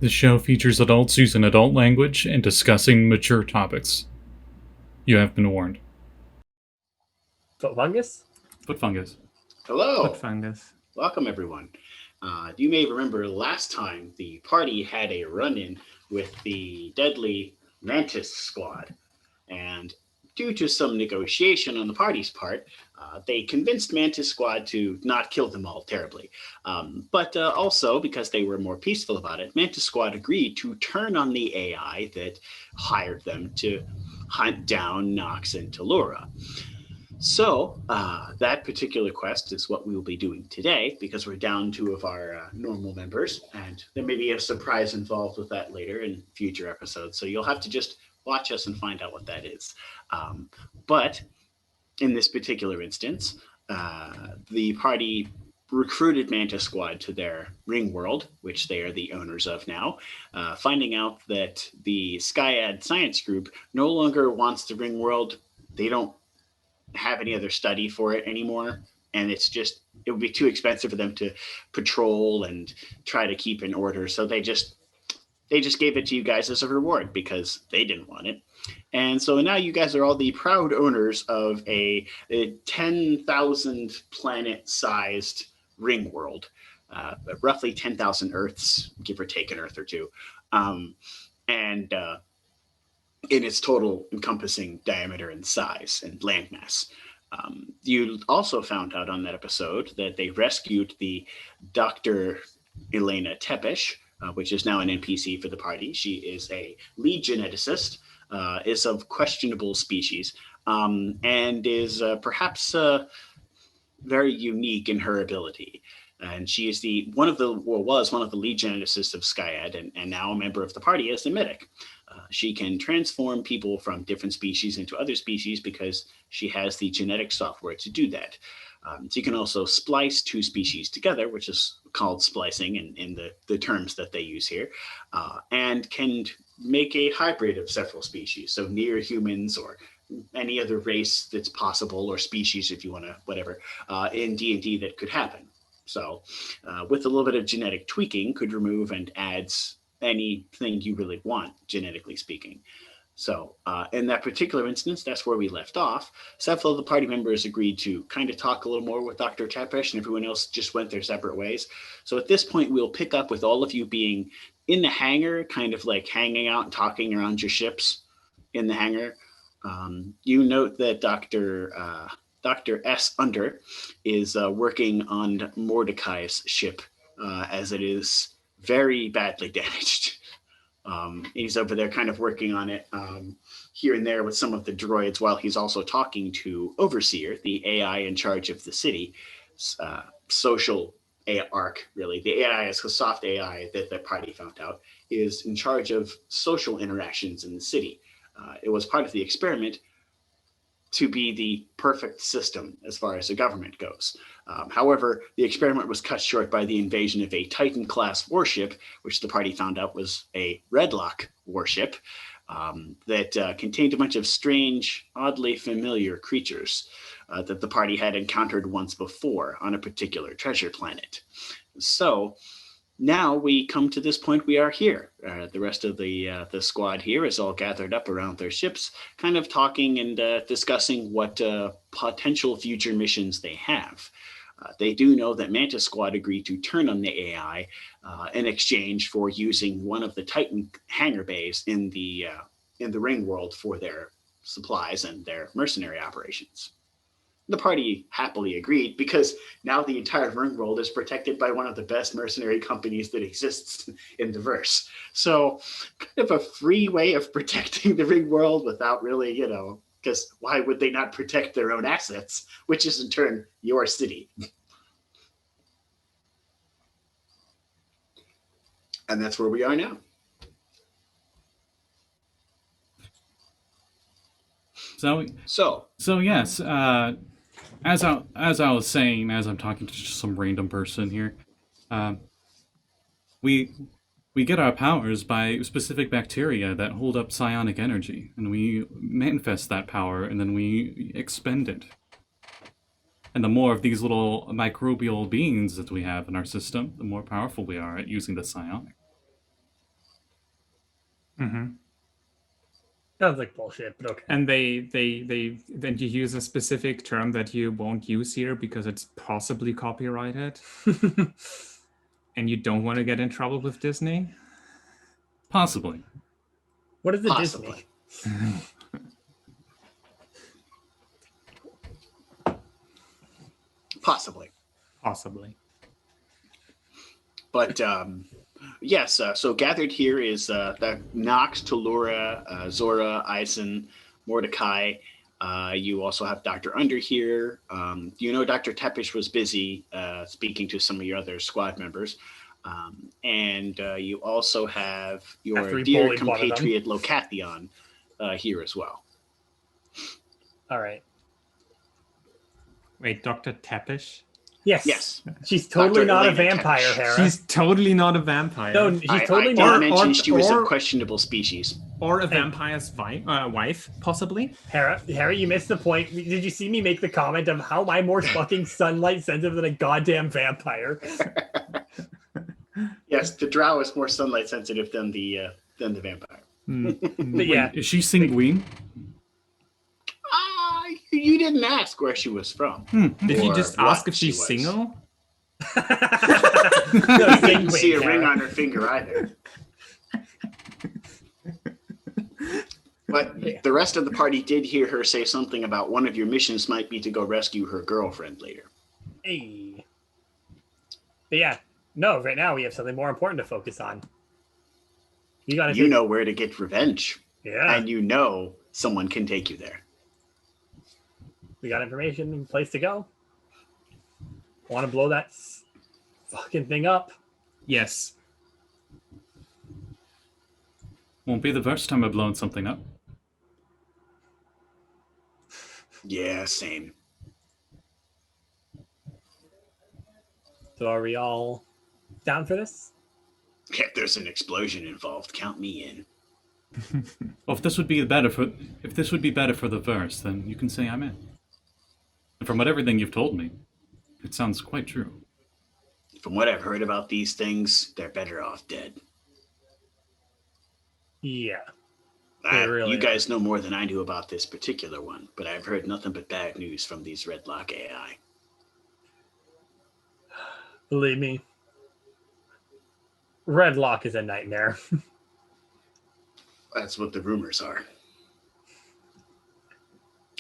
The show features adults using adult language and discussing mature topics. You have been warned. Foot fungus? Foot fungus. Hello. Foot fungus. Welcome, everyone. You may remember last time the party had a run-in with the deadly Mantis squad, and due to some negotiation on the party's part, they convinced Mantis squad to not kill them all terribly. But also, because they were more peaceful about it, Mantis squad agreed to turn on the AI that hired them to hunt down Nox and Talurra. So that particular quest is what we will be doing today, because we're down two of our normal members, and there may be a surprise involved with that later in future episodes. So you'll have to just watch us and find out what that is. But in this particular instance, the party recruited Mantis Squad to their ring world, which they are the owners of now, finding out that the Skyad science group no longer wants the ring world. They don't have any other study for it anymore, and it would be too expensive for them to patrol and try to keep in order. So they just gave it to you guys as a reward because they didn't want it. And so now you guys are all the proud owners of a 10,000 planet sized ring world, roughly 10,000 Earths, give or take an Earth or two. And in its total encompassing diameter and size and landmass. You also found out on that episode that they rescued the Dr. Elena Tepesh, which is now an NPC for the party. She is a lead geneticist, is of questionable species, and is perhaps very unique in her ability. And she is was one of the lead geneticists of Skyad, and now a member of the party as the Mythic. She can transform people from different species into other species because she has the genetic software to do that. She can also splice two species together, which is called splicing in the terms that they use here, and can make a hybrid of several species, so near humans or any other race that's possible, or species if you want to, whatever, in D&D that could happen. So with a little bit of genetic tweaking, could remove and adds anything you really want, genetically speaking. So in that particular instance, that's where we left off. Several of the party members agreed to kind of talk a little more with Dr. Tepesh, and everyone else just went their separate ways. So at this point, we'll pick up with all of you being in the hangar, kind of like hanging out and talking around your ships in the hangar. You note that Dr. S. Under is working on Mordakai's ship, as it is very badly damaged. He's over there kind of working on it here and there with some of the droids, while he's also talking to Overseer, the AI in charge of the city, social ARC, really. The AI is a soft AI that the party found out is in charge of social interactions in the city. It was part of the experiment to be the perfect system as far as the government goes. However, the experiment was cut short by the invasion of a Titan-class warship, which the party found out was a Redlock warship that contained a bunch of strange, oddly familiar creatures that the party had encountered once before on a particular treasure planet. So now we come to this point. We are here. The rest of the squad here is all gathered up around their ships, kind of talking and discussing what potential future missions they have. They do know that Mantis Squad agreed to turn on the AI in exchange for using one of the Titan hangar bays in the ring world for their supplies and their mercenary operations. The party happily agreed because now the entire ring world is protected by one of the best mercenary companies that exists in the verse. So kind of a free way of protecting the ring world without really, because why would they not protect their own assets, which is in turn your city? And that's where we are now. So yes, as I was saying, as I'm talking to just some random person here, we get our powers by specific bacteria that hold up psionic energy, and we manifest that power, and then we expend it. And the more of these little microbial beings that we have in our system, the more powerful we are at using the psionic. Mm-hmm. Sounds like bullshit, but okay. And they then you use a specific term that you won't use here because it's possibly copyrighted, and you don't want to get in trouble with Disney. Possibly. What is the Possibly. Disney? Possibly. Possibly. But yes, so gathered here is that Nox, Talurra, Zora, Eisen, Mordakai. You also have Dr. Under here. You know Dr. Tepish was busy speaking to some of your other squad members. And you also have your After he dear bullied one of them. compatriot Locathion here as well. All right. Wait, Dr. Tepish? Yes. Yes. She's totally Dr. not a Elena vampire, Tepish. Hera. She's totally not a vampire. No, she's I totally did not. mention she was or- of questionable species. Or a vampire's wife, possibly. Hera, you missed the point. Did you see me make the comment of how am I more fucking sunlight sensitive than a goddamn vampire? Yes, the Drow is more sunlight sensitive than the vampire. But yeah, Is she sanguine? You didn't ask where she was from. Did you Or just what ask if she she's was. single? no, You didn't see a Hera. ring on her finger either. But the rest of the party did hear her say something about one of your missions might be to go rescue her girlfriend later. Hey. But yeah, no, right now we have something more important to focus on. You gotta You know where to get revenge, Yeah. and you know someone can take you there. We got information and place to go. Want to blow that fucking thing up? Yes. Won't be the first time I've blown something up. Yeah, same. So are we all down for this? If there's an explosion involved, count me in. Well, if this would be better for the verse, then you can say I'm in. And from everything you've told me, it sounds quite true. From what I've heard about these things, they're better off dead. Yeah. They really You are. guys know more than I do about this particular one, but I've heard nothing but bad news from these Redlock AI. Believe me. Redlock is a nightmare. That's what the rumors are.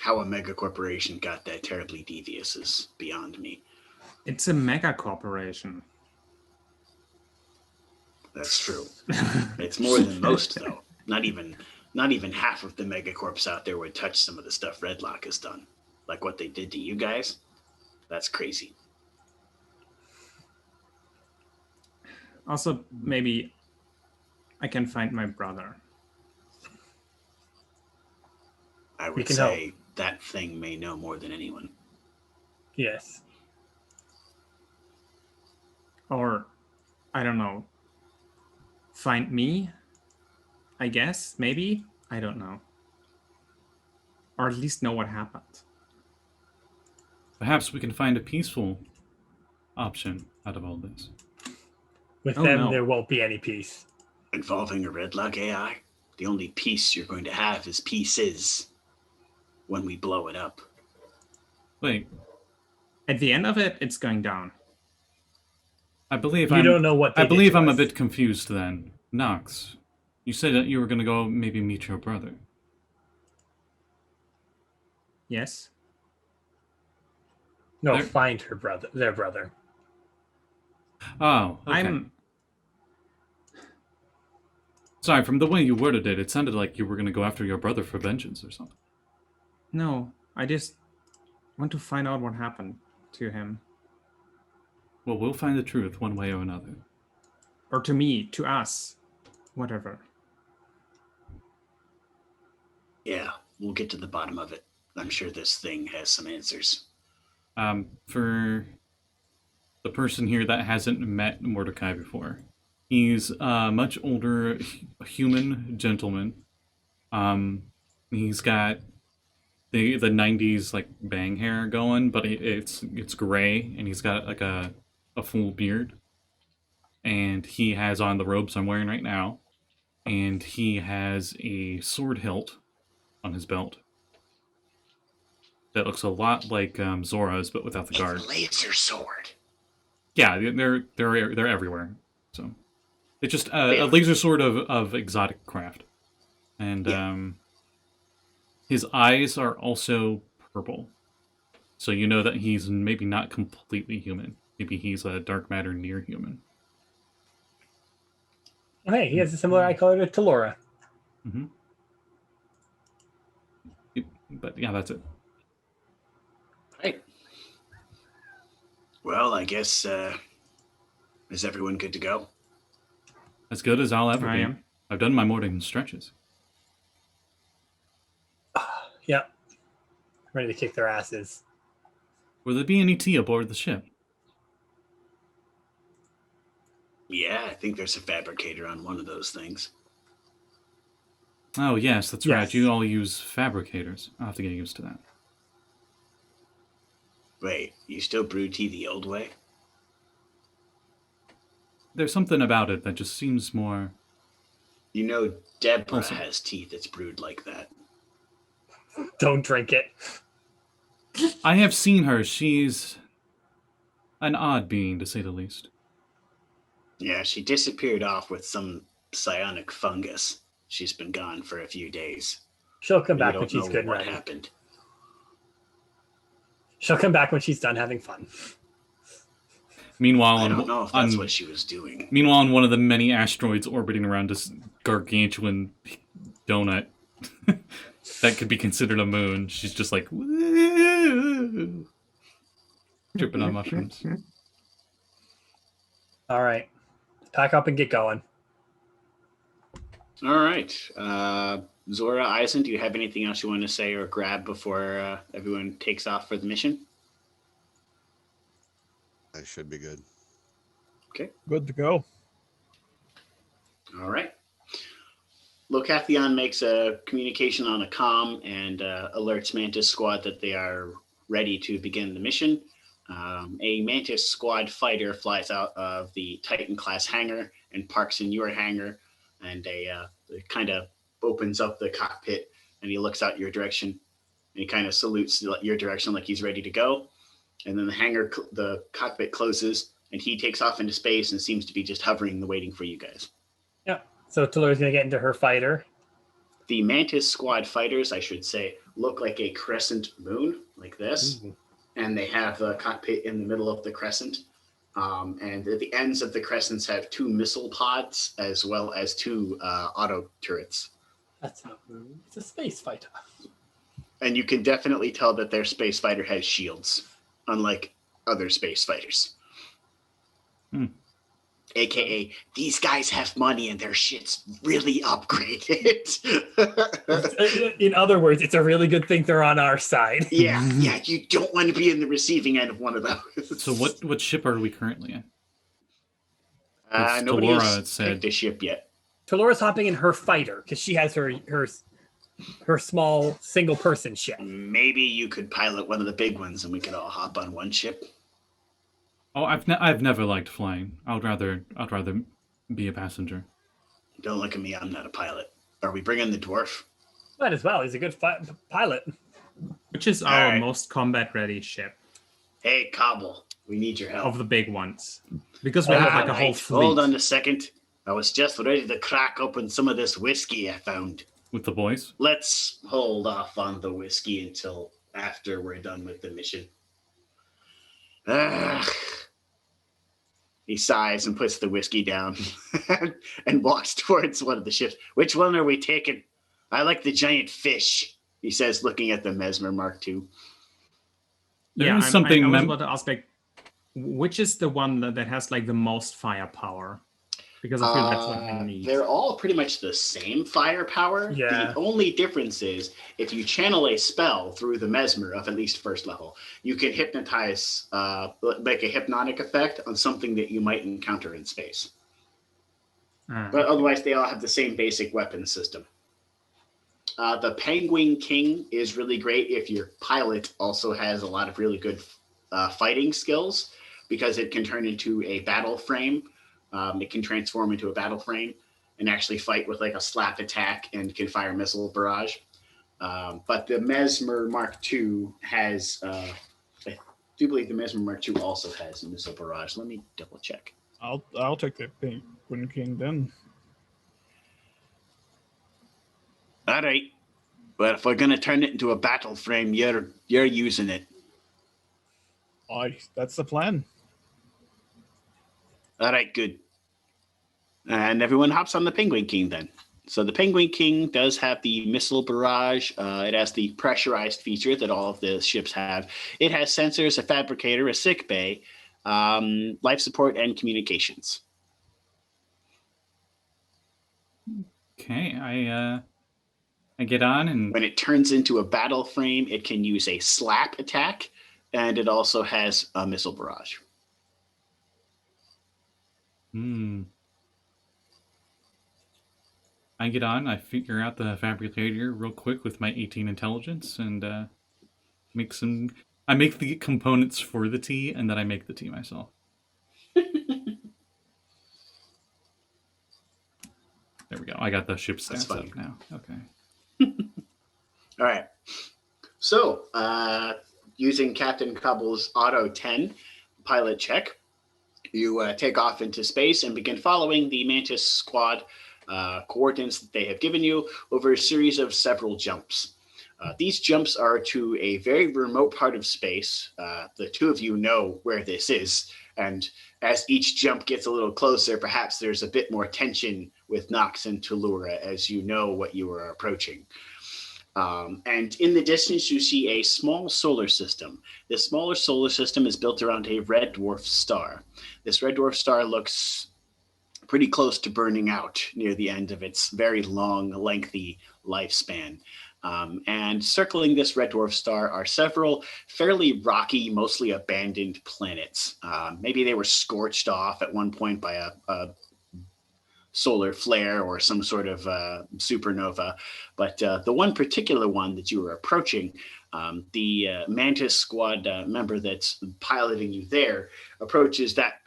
How a mega corporation got that terribly devious is beyond me. It's a mega corporation. That's true. It's more than most, though. Not even half of the megacorps out there would touch some of the stuff Redlock has done. Like what they did to you guys. That's crazy. Also, maybe I can find my brother. I We would can say that thing may know more than anyone. Yes. Or, I don't know. Find me? I guess, maybe? I don't know. Or at least know what happened. Perhaps we can find a peaceful option out of all this. With Oh, them, no. there won't be any peace. Involving a Redlock AI, the only peace you're going to have is pieces when we blow it up. Wait, At the end of it, it's going down. I believe You don't know what they I did believe to I'm a us. bit confused then. Nox, you said that you were going to go maybe meet your brother. Yes? No, They're- find their brother. Oh, okay. I'm... Sorry, from the way you worded it, it sounded like you were going to go after your brother for vengeance or something. No, I just want to find out what happened to him. Well, we'll find the truth one way or another. Or to me, to us. Whatever. Yeah, we'll get to the bottom of it. I'm sure this thing has some answers. For the person here that hasn't met Mordakai before, he's a much older human gentleman. He's got the 90s like bang hair going, but it's gray, and he's got like a full beard. And he has on the robes I'm wearing right now. and he has a sword hilt on his belt that looks a lot like Zora's, but without the guard. It's a laser sword. Yeah, they're everywhere. So it's just a laser sword of exotic craft, and his eyes are also purple. So you know that he's maybe not completely human. Maybe he's a dark matter near human. Okay, he has a similar eye color to Talurra. Mm-hmm. But yeah, that's it. Right. Well, I guess is everyone good to go? As good as I'll ever I be. am. I've done my morning stretches. Yep. Ready to kick their asses. Will there be any tea aboard the ship? Yeah, I think there's a fabricator on one of those things. Oh, yes, that's Yes. right. You all use fabricators. I'll have to get used to that. Wait, you still brew tea the old way? There's something about it that just seems more... You know, Deborah Also- has tea that's brewed like that. Don't drink it. I have seen her. She's an odd being, to say the least. Yeah, she disappeared off with some psionic fungus. She's been gone for a few days. She'll come We back don't when she's know good and what ready. happened. She'll come back when she's done having fun. Meanwhile, I don't know if that's on, what she was doing. meanwhile, on one of the many asteroids orbiting around this gargantuan donut that could be considered a moon, she's just like, woo, tripping on mushrooms. All right. Pack up and get going. All right. Zora, Eisen, do you have anything else you want to say or grab before everyone takes off for the mission? I should be good. Okay. Good to go. All right. Locathion makes a communication on a comm and alerts Mantis Squad that they are ready to begin the mission. A Mantis Squad fighter flies out of the Titan-class hangar and parks in your hangar, and it kind of opens up the cockpit, and he looks out your direction, and he kind of salutes your direction like he's ready to go. And then the cockpit closes, and he takes off into space and seems to be just hovering, waiting for you guys. Yeah. So Talurra's going to get into her fighter. The Mantis Squad fighters, I should say, look like a crescent moon, like this. Ooh. And they have the cockpit in the middle of the crescent. And at the ends of the crescents have 2 missile pods, as well as 2 auto turrets. That's not rude. It's a space fighter. And you can definitely tell that their space fighter has shields, unlike other space fighters. AKA, these guys have money and their shit's really upgraded. In other words, it's a really good thing they're on our side. yeah, you don't want to be in the receiving end of one of those. So what ship are we currently in? It's Nobody Talurra, has it said. picked a ship yet. Talurra's hopping in her fighter because she has her small single person ship. Maybe you could pilot one of the big ones and we could all hop on one ship. Oh, I've never liked flying. I'd rather be a passenger. Don't look at me, I'm not a pilot. Are we bringing the dwarf? Might as well. He's a good pilot. Which is All our right. most combat-ready ship Hey, Cobble, we need your help. of the big ones. Because we have like a whole Right, fleet. hold on a second. I was just ready to crack open some of this whiskey I found. With the boys? Let's hold off on the whiskey until after we're done with the mission. Ugh. He sighs and puts the whiskey down and walks towards one of the ships. Which one are we taking? I like the giant fish, he says, looking at the Mesmer Mark II. There is I something was about to ask, like, which is the one that has like the most firepower? Because I feel that's what I need. They're all pretty much the same firepower. Yeah. The only difference is if you channel a spell through the Mesmer of at least first level, you can hypnotize, make a hypnotic effect on something that you might encounter in space. But otherwise, they all have the same basic weapon system. The Penguin King is really great if your pilot also has a lot of really good fighting skills, because it can turn into a battle frame. It can transform into a battle frame, and actually fight with like a slap attack and can fire missile barrage. But the Mesmer Mark II has, I do believe the Mesmer Mark II also has a missile barrage. Let me double check. I'll take the Penguin King then. All right, but if we're gonna turn it into a battle frame, you're using it. That's the plan. All right, good. And everyone hops on the Penguin King then. So the Penguin King does have the missile barrage. It has the pressurized feature that all of the ships have. It has sensors, a fabricator, a sick bay, life support, and communications. Okay, I get on and When it turns into a battle frame, it can use a slap attack, and it also has a missile barrage. I get on, I figure out the fabricator real quick with my 18 intelligence and I make the components for the tea, and then I make the tea myself. There we go. I got the ship stats up now. Okay. All right. So, using Captain Cobble's Auto 10 pilot check, you take off into space and begin following the Mantis squad coordinates that they have given you over a series of several jumps. These jumps are to a very remote part of space. The two of you know where this is, and as each jump gets a little closer, perhaps there's a bit more tension with Nox and Talurra as you know what you are approaching. And in the distance, you see a small solar system. This smaller solar system is built around a red dwarf star. This red dwarf star looks pretty close to burning out near the end of its very long, lengthy lifespan. And circling this red dwarf star are several fairly rocky, mostly abandoned planets. Maybe they were scorched off at one point by a solar flare or some sort of supernova. But the one particular one that you were approaching, the Mantis squad member that's piloting you there approaches that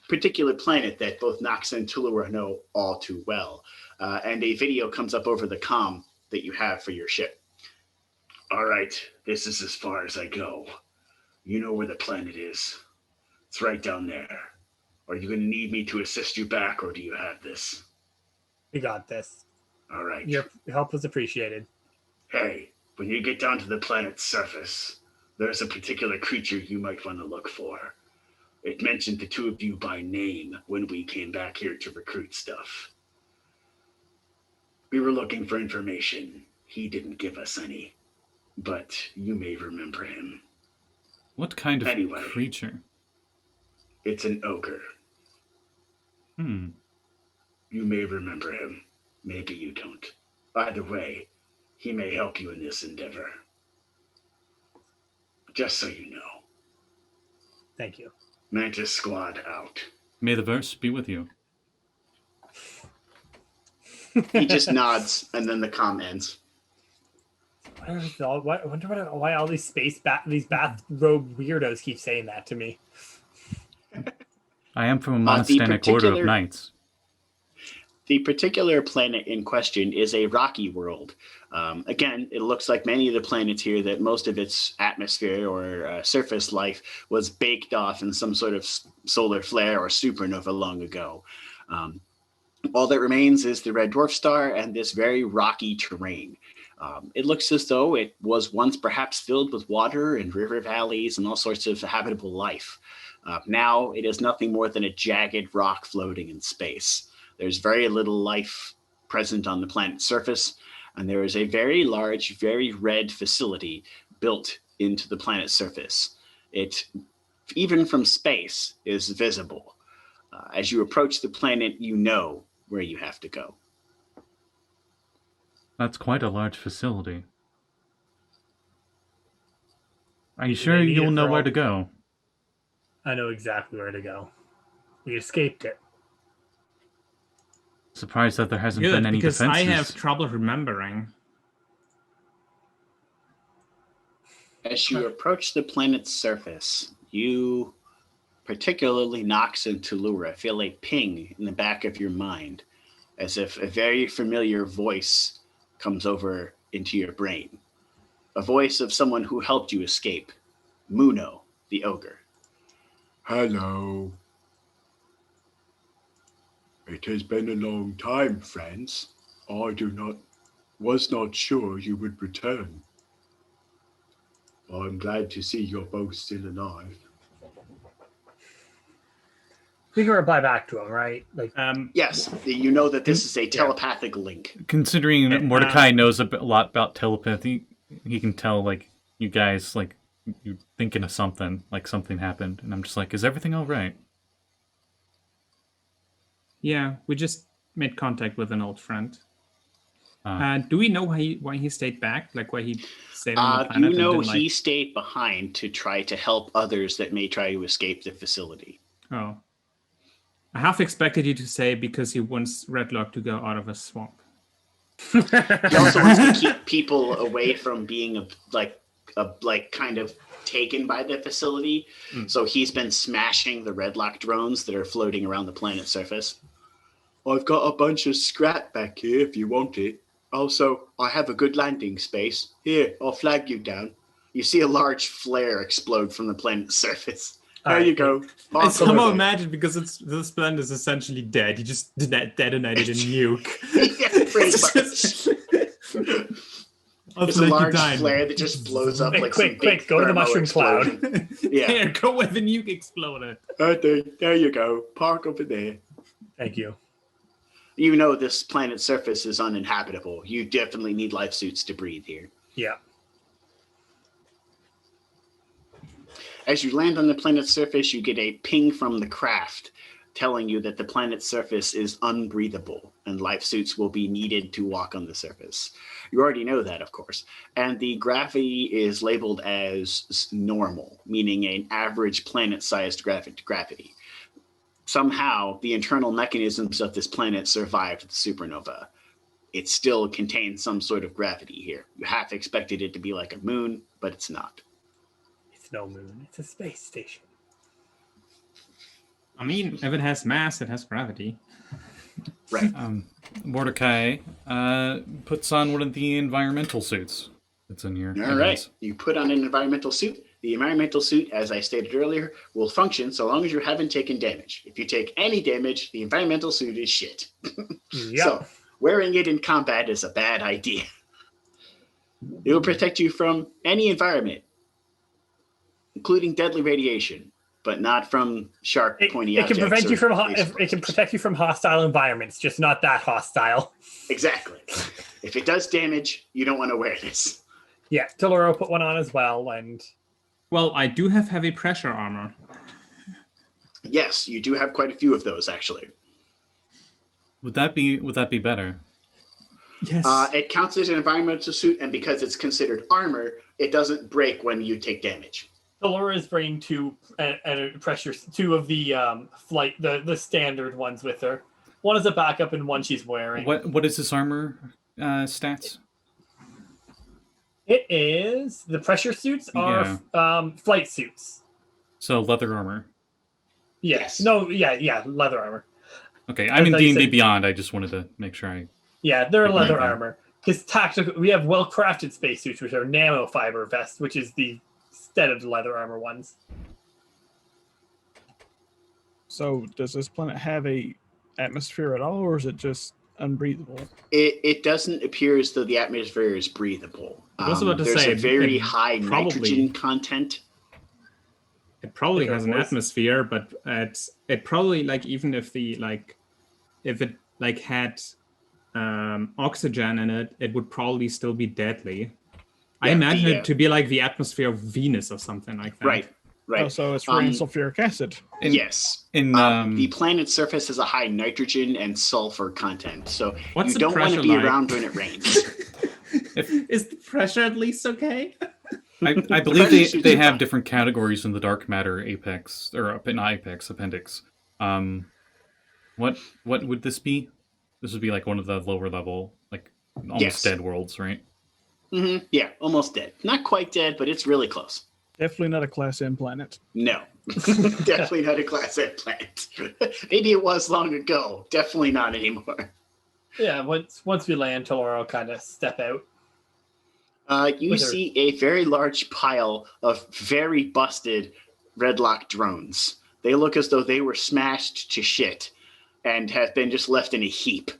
particular planet that both Nox and Talurra know all too well. And a video comes up over the comm that you have for your ship. All right, this is as far as I go. You know where the planet is. It's right down there. Are you going to need me to assist you back, or do you have this? We got this. All right. Your help was appreciated. Hey, when you get down to the planet's surface, there's a particular creature you might want to look for. It mentioned the two of you by name when we came back here to recruit stuff. We were looking for information. He didn't give us any, but you may remember him. What kind of creature? It's an ogre. You may remember him. Maybe you don't. Either way, he may help you in this endeavor. Just so you know. Thank you. Mantis Squad out. May the verse be with you. He just nods, and then the comm ends. I wonder why all these these bathrobe weirdos keep saying that to me. I am from a monastic order of knights. The particular planet in question is a rocky world. Again, it looks like many of the planets here that most of its atmosphere or surface life was baked off in some sort of solar flare or supernova long ago. All that remains is the red dwarf star and this very rocky terrain. It looks as though it was once perhaps filled with water and river valleys and all sorts of habitable life. Now it is nothing more than a jagged rock floating in space. There's very little life present on the planet's surface, and there is a very large, very red facility built into the planet's surface. It, even from space, is visible. As you approach the planet, you know where you have to go. That's quite a large facility. Are you sure you'll know where to go? I know exactly where to go. We escaped it. Surprised that there hasn't been any because defenses. I have trouble remembering. As you approach the planet's surface, you, particularly Nox and Talurra, feel a ping in the back of your mind as if a very familiar voice comes over into your brain. A voice of someone who helped you escape, Muno, the ogre. Hello. It has been a long time, friends. I was not sure you would return. I'm glad to see you're both still alive. We can reply back to him, right? Like, Yes, you know that this is a telepathic link. Considering Mordecai knows a lot about telepathy, he can tell, like, you guys, like, you're thinking of something, like something happened. And I'm just like, is everything all right? Yeah, we just made contact with an old friend. Do we know why he stayed back? Like, why he stayed on the planet? You know and he stayed behind to try to help others that may try to escape the facility. Oh. I half expected you to say because he wants Redlock to go out of a swamp. He also wants to keep people away from being kind of taken by the facility. So he's been smashing the Redlock drones that are floating around the planet's surface. I've got a bunch of scrap back here if you want it. Also, I have a good landing space. Here, I'll flag you down. You see a large flare explode from the planet's surface. There you go. I somehow imagine because this planet is essentially dead. He just detonated a nuke. Yeah, pretty much. It's a large flare that just blows up like quick, go to the mushroom explosion. cloud. Yeah. Here, go where the nuke exploded. There you go. Park over there. Thank you. You know this planet's surface is uninhabitable. You definitely need life suits to breathe here. Yeah. As you land on the planet's surface, you get a ping from the craft telling you that the planet's surface is unbreathable and life suits will be needed to walk on the surface. You already know that, of course. And the gravity is labeled as normal, meaning an average planet-sized gravity. Somehow, the internal mechanisms of this planet survived the supernova. It still contains some sort of gravity here. You half expected it to be like a moon, but it's not. It's no moon. It's a space station. I mean, if it has mass, it has gravity. Right. Mordecai puts on one of the environmental suits that's in here. All right. You put on an environmental suit. The environmental suit, as I stated earlier, will function so long as you haven't taken damage. If you take any damage, the environmental suit is shit. Yep. So wearing it in combat is a bad idea. It will protect you from any environment, including deadly radiation, but not from sharp, pointy it objects. Can prevent you from it can protect you from hostile environments, just not that hostile. Exactly. If it does damage, you don't want to wear this. Yeah, Talurra put one on as well, and well, I do have heavy pressure armor. Yes, you do have quite a few of those, actually. Would that be better? Yes. It counts as an environmental suit, and because it's considered armor, it doesn't break when you take damage. Talurra is bringing two of the the standard ones with her. One is a backup, and one she's wearing. What is this armor stats? It is the pressure suits are flight suits. So leather armor. Yes. No. Yeah. Leather armor. Okay, I'm in D&D Beyond. I just wanted to make sure I. Yeah, they're leather armor. Because tactical, we have well-crafted spacesuits, which are nanofiber vests, which is the instead of the leather armor ones. So, does this planet have a atmosphere at all, or is it just unbreathable? It doesn't appear as though the atmosphere is breathable. I was about to there's say, a very high nitrogen content. It probably has an atmosphere, but it probably even if it had oxygen in it, it would probably still be deadly. I imagine it to be like the atmosphere of Venus or something like that. Right. Oh, so it's free in sulfuric acid. Yes. The planet's surface has a high nitrogen and sulfur content, so you don't want to be around when it rains. Is the pressure at least okay? I believe they have different categories in the Dark Matter Apex, or not Apex, Appendix. What would this be? This would be like one of the lower level, like almost dead worlds, right? Mm-hmm. Yeah, almost dead. Not quite dead, but it's really close. Definitely not a Class M planet. No, definitely not a Class M planet. Maybe it was long ago. Definitely not anymore. Yeah, once we land, Talurra will kind of step out. You With her- see a very large pile of very busted Redlock drones. They look as though they were smashed to shit and have been just left in a heap.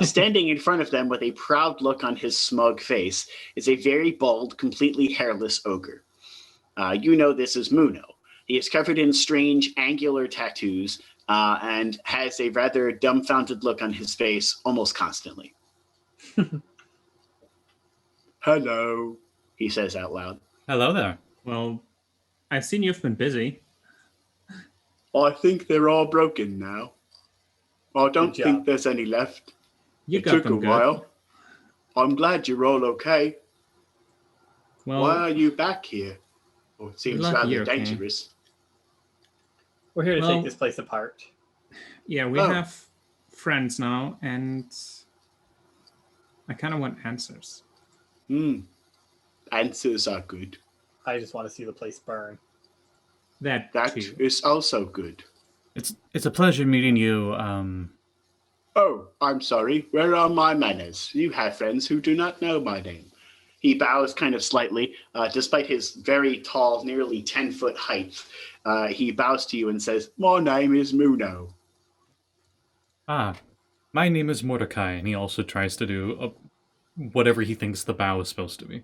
Standing in front of them with a proud look on his smug face is a very bald, completely hairless ogre. You know this is Muno. He is covered in strange, angular tattoos and has a rather dumbfounded look on his face almost constantly. Hello. He says out loud. Hello there. Well, I've seen you've been busy. I think they're all broken now. I don't Good think job. there's any left. You It got took them a good. while. I'm glad you're all okay. Well, Why are you back here? Oh, it seems lucky rather you're okay. dangerous. We're here to Well- take this place apart. yeah, we Oh. have friends now, and I kind of want answers. Answers are good. I just want to see the place burn. That That too. is also good. It's a pleasure meeting you. Oh, I'm sorry. Where are my manners? You have friends who do not know my name. He bows kind of slightly, despite his very tall, nearly 10-foot height. He bows to you and says, My name is Muno. My name is Mordakai, and he also tries to do whatever he thinks the bow is supposed to be.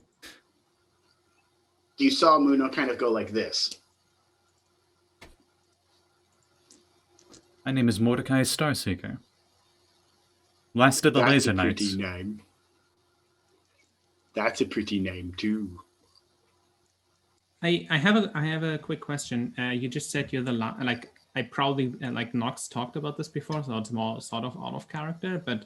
you saw Muno kind of go like this. My name is Mordakai Starseeker. Last of the That's Laser a pretty Knights. name. That's a pretty name too. I have a quick question. You just said you're the I probably like Nox talked about this before, so it's more sort of out of character. But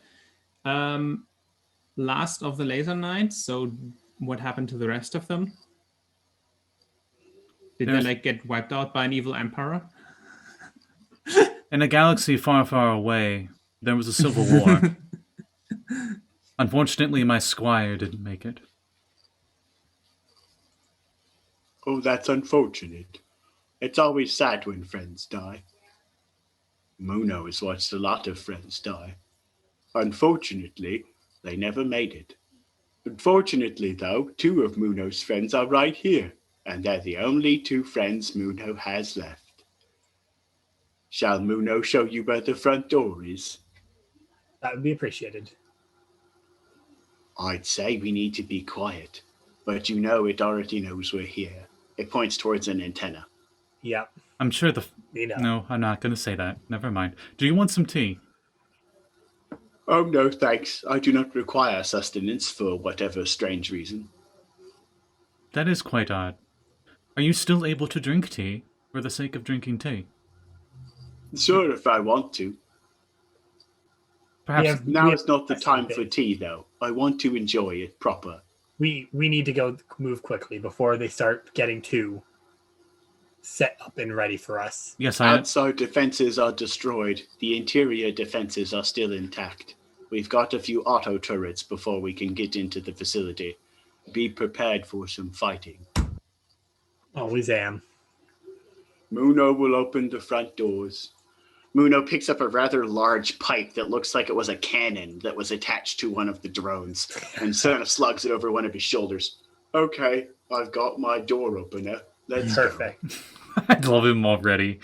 last of the Laser Knights. So what happened to the rest of them? Did There's- they like get wiped out by an evil emperor? In a galaxy far, far away, there was a civil war. Unfortunately, my squire didn't make it. Oh, that's unfortunate. It's always sad when friends die. Muno has watched a lot of friends die. Unfortunately, they never made it. Unfortunately, though, 2 of Muno's friends are right here, and they're the only 2 friends Muno has left. Shall Muno show you where the front door is? That would be appreciated. I'd say we need to be quiet, but you know it already knows we're here. It points towards an antenna. Yep. I'm sure We know. No, I'm not going to say that. Never mind. Do you want some tea? Oh, no, thanks. I do not require sustenance for whatever strange reason. That is quite odd. Are you still able to drink tea for the sake of drinking tea? Sure, if I want to. Perhaps have- Now We is not the have time for something. tea, though. I want to enjoy it proper. We need to move quickly before they start getting too set up and ready for us. yes, I Outside defenses are destroyed. The interior defenses are still intact. We've got a few auto turrets before we can get into the facility. Be prepared for some fighting. Always am. Muno will open the front doors. Muno picks up a rather large pipe that looks like it was a cannon that was attached to one of the drones and sort of slugs it over one of his shoulders. Okay, I've got my door opener. Let's Perfect. I love him already.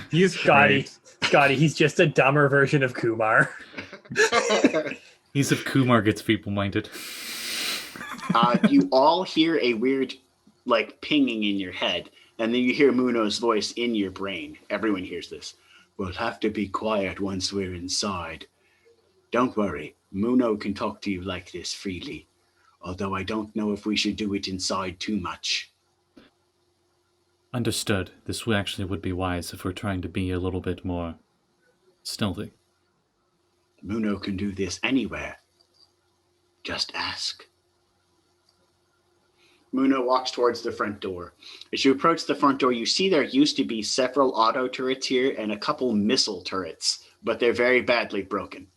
He's Scotty, he's just a dumber version of Kumar. He's if Kumar gets feeble-minded. You all hear a weird, like, pinging in your head, and then you hear Muno's voice in your brain. Everyone hears this. We'll have to be quiet once we're inside. Don't worry, Muno can talk to you like this freely. Although I don't know if we should do it inside too much. Understood. This actually would be wise if we're trying to be a little bit more stealthy. Muno can do this anywhere. Just ask. Muno walks towards the front door. As you approach the front door, you see there used to be several auto turrets here and a couple missile turrets, but they're very badly broken.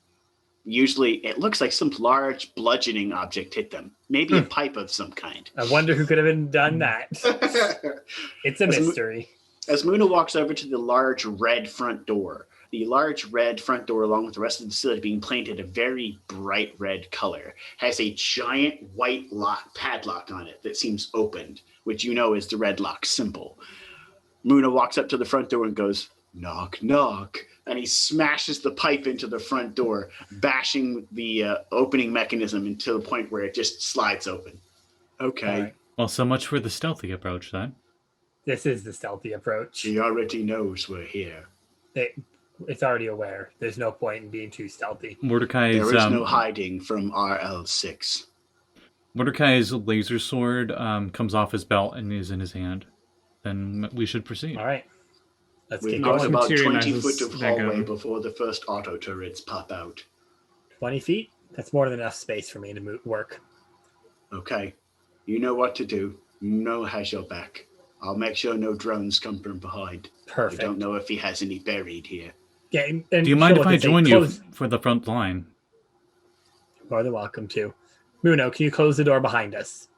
Usually, it looks like some large bludgeoning object hit them. Maybe a pipe of some kind. I wonder who could have done that. It's a As Mu- mystery. As Muno walks over to the large red front door, the large red front door, along with the rest of the facility being painted a very bright red color, has a giant white padlock on it that seems opened, which you know is the red lock symbol. Muna walks up to the front door and goes, knock, knock. And he smashes the pipe into the front door, bashing the opening mechanism until the point where it just slides open. Okay. Right. Well, so much for the stealthy approach, then. This is the stealthy approach. He already knows we're here. It's already aware. There's no point in being too stealthy. Mordecai's There is no hiding from RL6. Mordecai's laser sword comes off his belt and is in his hand. Then we should proceed. All right. Let's We've keep got going. about 20 Materializes foot of that hallway gun. before the first auto turrets pop out. 20 feet? That's more than enough space for me to work. Okay. You know what to do. No has your back. I'll make sure no drones come from behind. Perfect. I don't know if he has any buried here. Yeah, and Do you mind she'll if look I and say, join you "Close-" for the front line? More than welcome to. Muno, can you close the door behind us?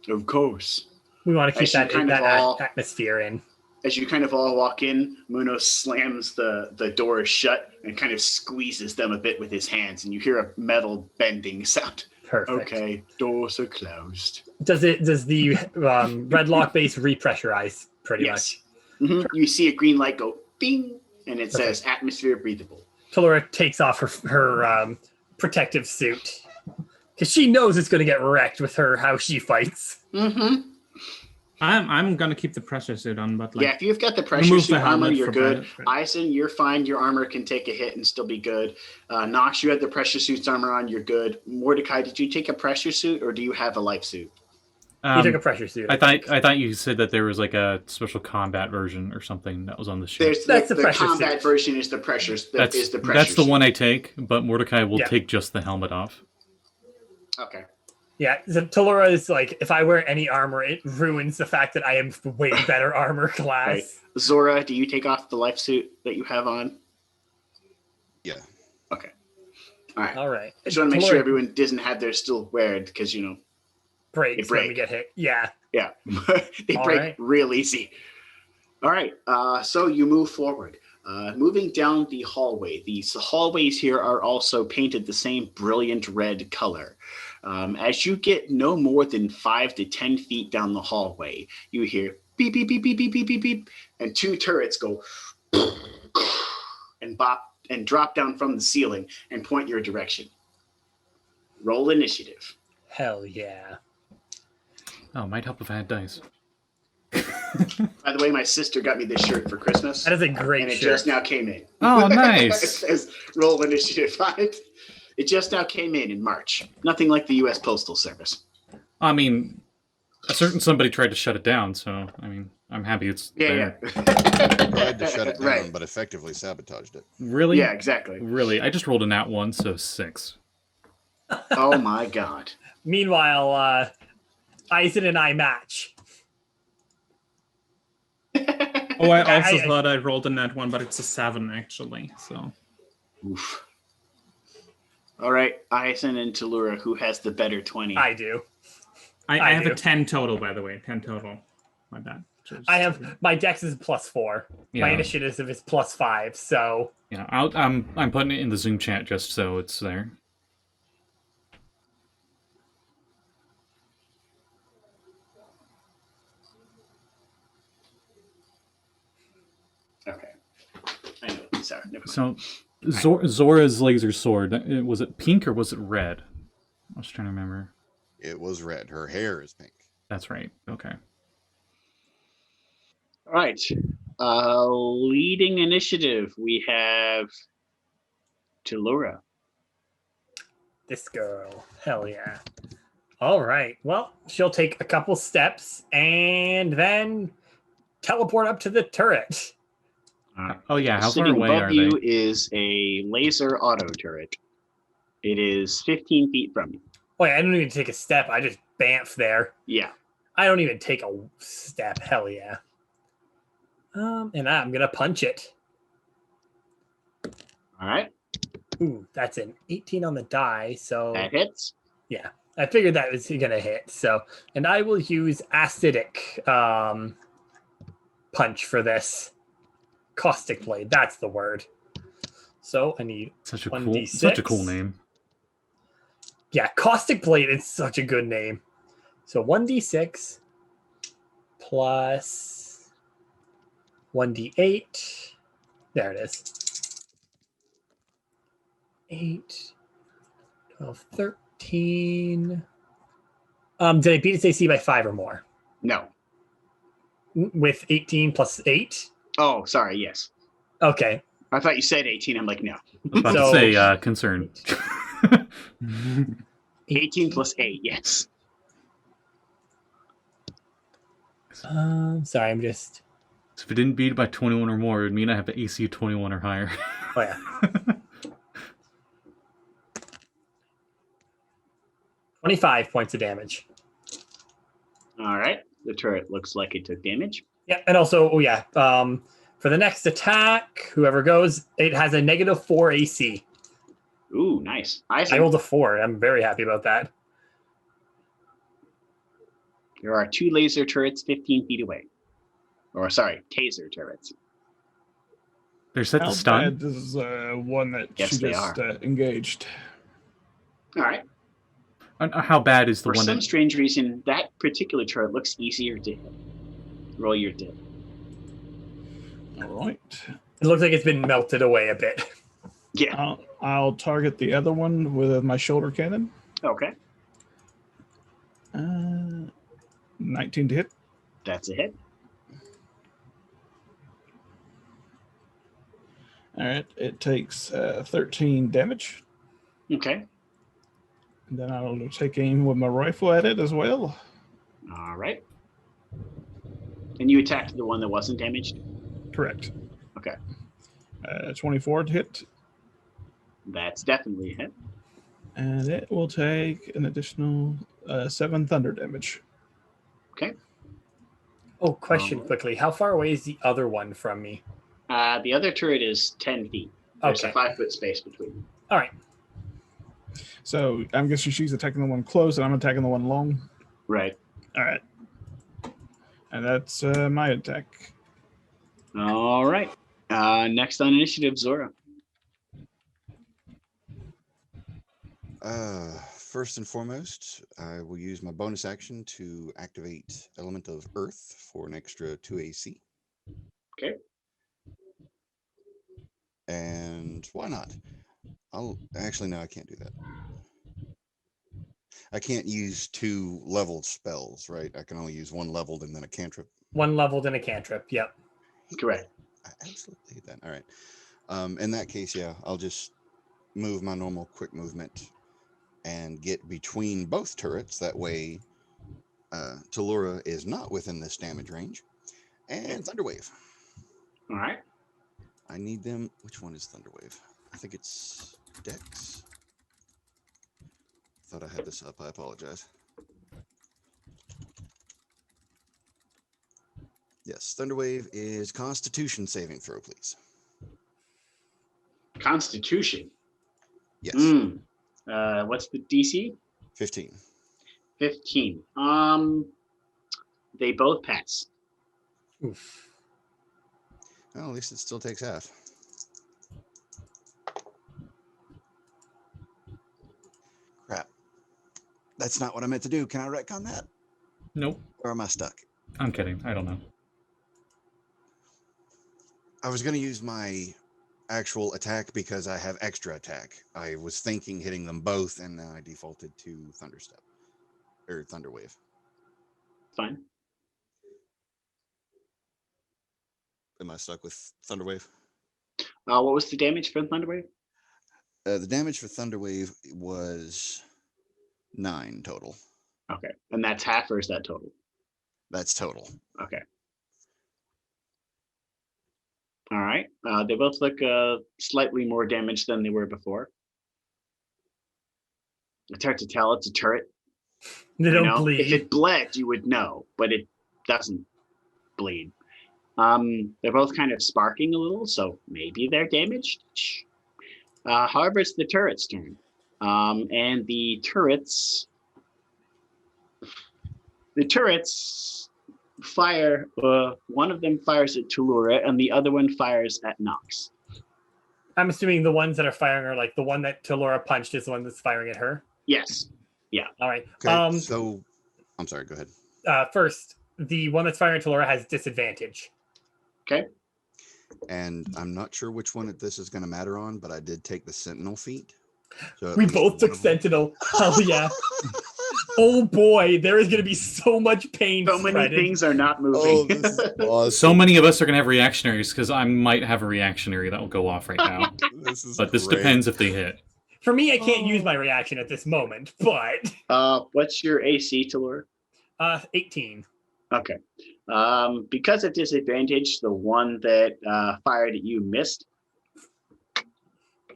Of course. We want to keep As you that, kind of that all- atmosphere in. As you kind of all walk in, Muno slams the door shut and kind of squeezes them a bit with his hands, and you hear a metal bending sound. Perfect. Okay, doors are closed. Does the red lock base repressurize pretty Yes. You see a green light go bing, and it says atmosphere breathable. much? Talurra takes off her protective suit because she knows it's going to get wrecked with her how she fights. Mm-hmm. I'm gonna keep the pressure suit on, but like Yeah, if you've got the pressure remove suit the armor, helmet you're for good. benefit. Eisen, you're fine. Your armor can take a hit and still be good. Nosh, you had the pressure suit's armor on. You're good. Mordecai, did you take a pressure suit or do you have a life suit? He took a pressure suit. I thought you said that there was like a special combat version or something that was on the ship. There's That's the the pressure combat suit. version is the pressure. That's the pressure that's the suit. one I take, but Mordecai will Yeah. take just the helmet off. Okay. Yeah, so Talurra is like, if I wear any armor, it ruins the fact that I am way better armor class. Right. Zora, do you take off the life suit that you have on? Yeah. Okay. All right. All right. I just want to make sure Talurra everyone doesn't have theirs still weared because breaks they when we break. get hit. Yeah. yeah, they All break right. real easy. All right. So you move forward. Moving down the hallway. These hallways here are also painted the same brilliant red color. As you get no more than 5 to 10 feet down the hallway, you hear beep, beep, beep, beep, beep, beep, beep, beep, and 2 turrets go and bop and drop down from the ceiling and point your direction. Roll initiative. Hell yeah. Oh, might help if I had dice. By the way, my sister got me this shirt for Christmas, That is a great and it shirt. just now came in. Oh, It nice. says roll initiative on it. It just now came in March. Nothing like the U.S. Postal Service. I mean, a certain somebody tried to shut it down, so I mean, I'm happy it's Yeah, there. Tried to shut it down, Right. but effectively sabotaged it. Really? Yeah, exactly. Really? I just rolled a nat 1, so 6. Oh my god. Meanwhile, Eisen and I match. Oh, I also I- thought I rolled a nat 1, but it's a 7 actually. So Oof. All right, Eisen and Talurra, who has the better 20? I do. I I have do. a 10 total, by the way. 10 total. My bad. I have my dex is +4. Yeah. My initiative is +5. So Yeah, I'm putting it in the Zoom chat just so it's there. Okay. I know what these are. Never mind. So Zora's laser sword, was it pink or was it red? I was trying to remember. It was red. Her hair is pink. That's right. Okay. All right. Leading initiative, we have Talurra. this girl. Hell yeah. All right. Well, she'll take a couple steps and then teleport up to the turret. Oh yeah, how far Sitting away above are you they? is a laser auto turret. It is 15 feet from you. Wait, I don't even take a step. I just bamf there. Yeah. I don't even take a step. Hell yeah. And I'm gonna punch it. All right. Ooh, that's an 18 on the die. So That hits. yeah, I figured that was gonna hit. So, and I will use acidic punch for this. Caustic blade. That's the word. So I need Such a 1d6. name. Yeah, Caustic Blade is such a good name. So 1d6 plus 1d8. There it is. 8, 12, 13. Did I beat its AC by 5 or more? No. With 18 plus 8? Oh, sorry. Yes. Okay. I thought you said 18. I'm like, no. I was about to So- say concern. 18 plus 8. Yes. Sorry, I'm just... So if it didn't beat it by 21 or more, it would mean I have the AC of 21 or higher. Oh, yeah. 25 points of damage. All right. The turret looks like it took damage. Yeah, and also, for the next attack, whoever goes, it has a -4 AC. Ooh, nice. I Eisen, rolled a 4. I'm very happy about that. there are 2 laser turrets 15 feet away. Or, sorry, taser turrets. They're set to How stun. bad is one that Yes, she they just are. engaged? All right. How bad is the For one some that... strange reason, that particular turret looks easier to hit. Roll your dip. All right. It looks like it's been melted away a bit. Yeah. I'll target the other one with my shoulder cannon. Okay. 19 to hit. That's a hit. All right. It takes 13 damage. Okay. And then I'll take aim with my rifle at it as well. All right. And you attacked the one that wasn't damaged? Correct. Okay. 24 to hit. That's definitely a hit. And it will take an additional 7 thunder damage. Okay. Oh, question quickly. How far away is the other one from me? The other turret is 10 feet. There's Okay. a 5-foot space between them. All right. So I'm guessing she's attacking the one close and I'm attacking the one long. Right. All right. And that's my attack. All right. Next on initiative, Zora. First and foremost, I will use my bonus action to activate Element of Earth for an extra 2 AC. Okay. And why not? No, I can't do that. I can't use 2 leveled spells, right? I can only use 1 leveled and then a cantrip. 1 leveled and a cantrip. Yep. Correct. I absolutely hate that. All right. In that case, yeah, I'll just move my normal quick movement and get between both turrets. That way, Talurra is not within this damage range. And Thunderwave. All right. I need them. Which one is Thunderwave? I think it's Dex. Thought I had this up. I apologize. Yes, Thunderwave is Constitution saving throw, please. Constitution. Yes, What's the DC? 15. 15. They both pass. Oof. Well, at least it still takes half. Crap. That's not what I meant to do. Can I retcon that? Nope. Or am I stuck? I'm kidding. I don't know. I was going to use my actual attack because I have extra attack. I was thinking hitting them both, and then I defaulted to Thunderstep. Or Thunderwave. Fine. Am I stuck with Thunderwave? What was the damage for Thunderwave? The damage for Thunderwave was 9 total. Okay. And that's half, or is that total? That's total. Okay. All right. They both look slightly more damaged than they were before. It's hard to tell. It's a turret. They don't If bleed. it bled, you would know, but it doesn't bleed. They're both kind of sparking a little, so maybe they're damaged. However, it's the turret's turn. And the turrets fire. One of them fires at Talurra, and the other one fires at Nox. I'm assuming the ones that are firing are like the one that Talurra punched is the one that's firing at her. Yes. All right. Okay, so I'm sorry. Go ahead. First, the one that's firing at Talurra has disadvantage. Okay. And I'm not sure which one this is going to matter on, but I did take the Sentinel feat. So at We least both one took of them- Sentinel. Hell yeah. Oh boy, there is going to be so much pain. So many spreaded. things are not moving. Oh, this is awesome. So many of us are gonna have reactionaries because I might have a reactionary that will go off right now. This is But this great. depends if they hit. For me, I can't use my reaction at this moment, but What's your AC, Talurra? 18. Okay. Because of disadvantage, the one that fired at you missed.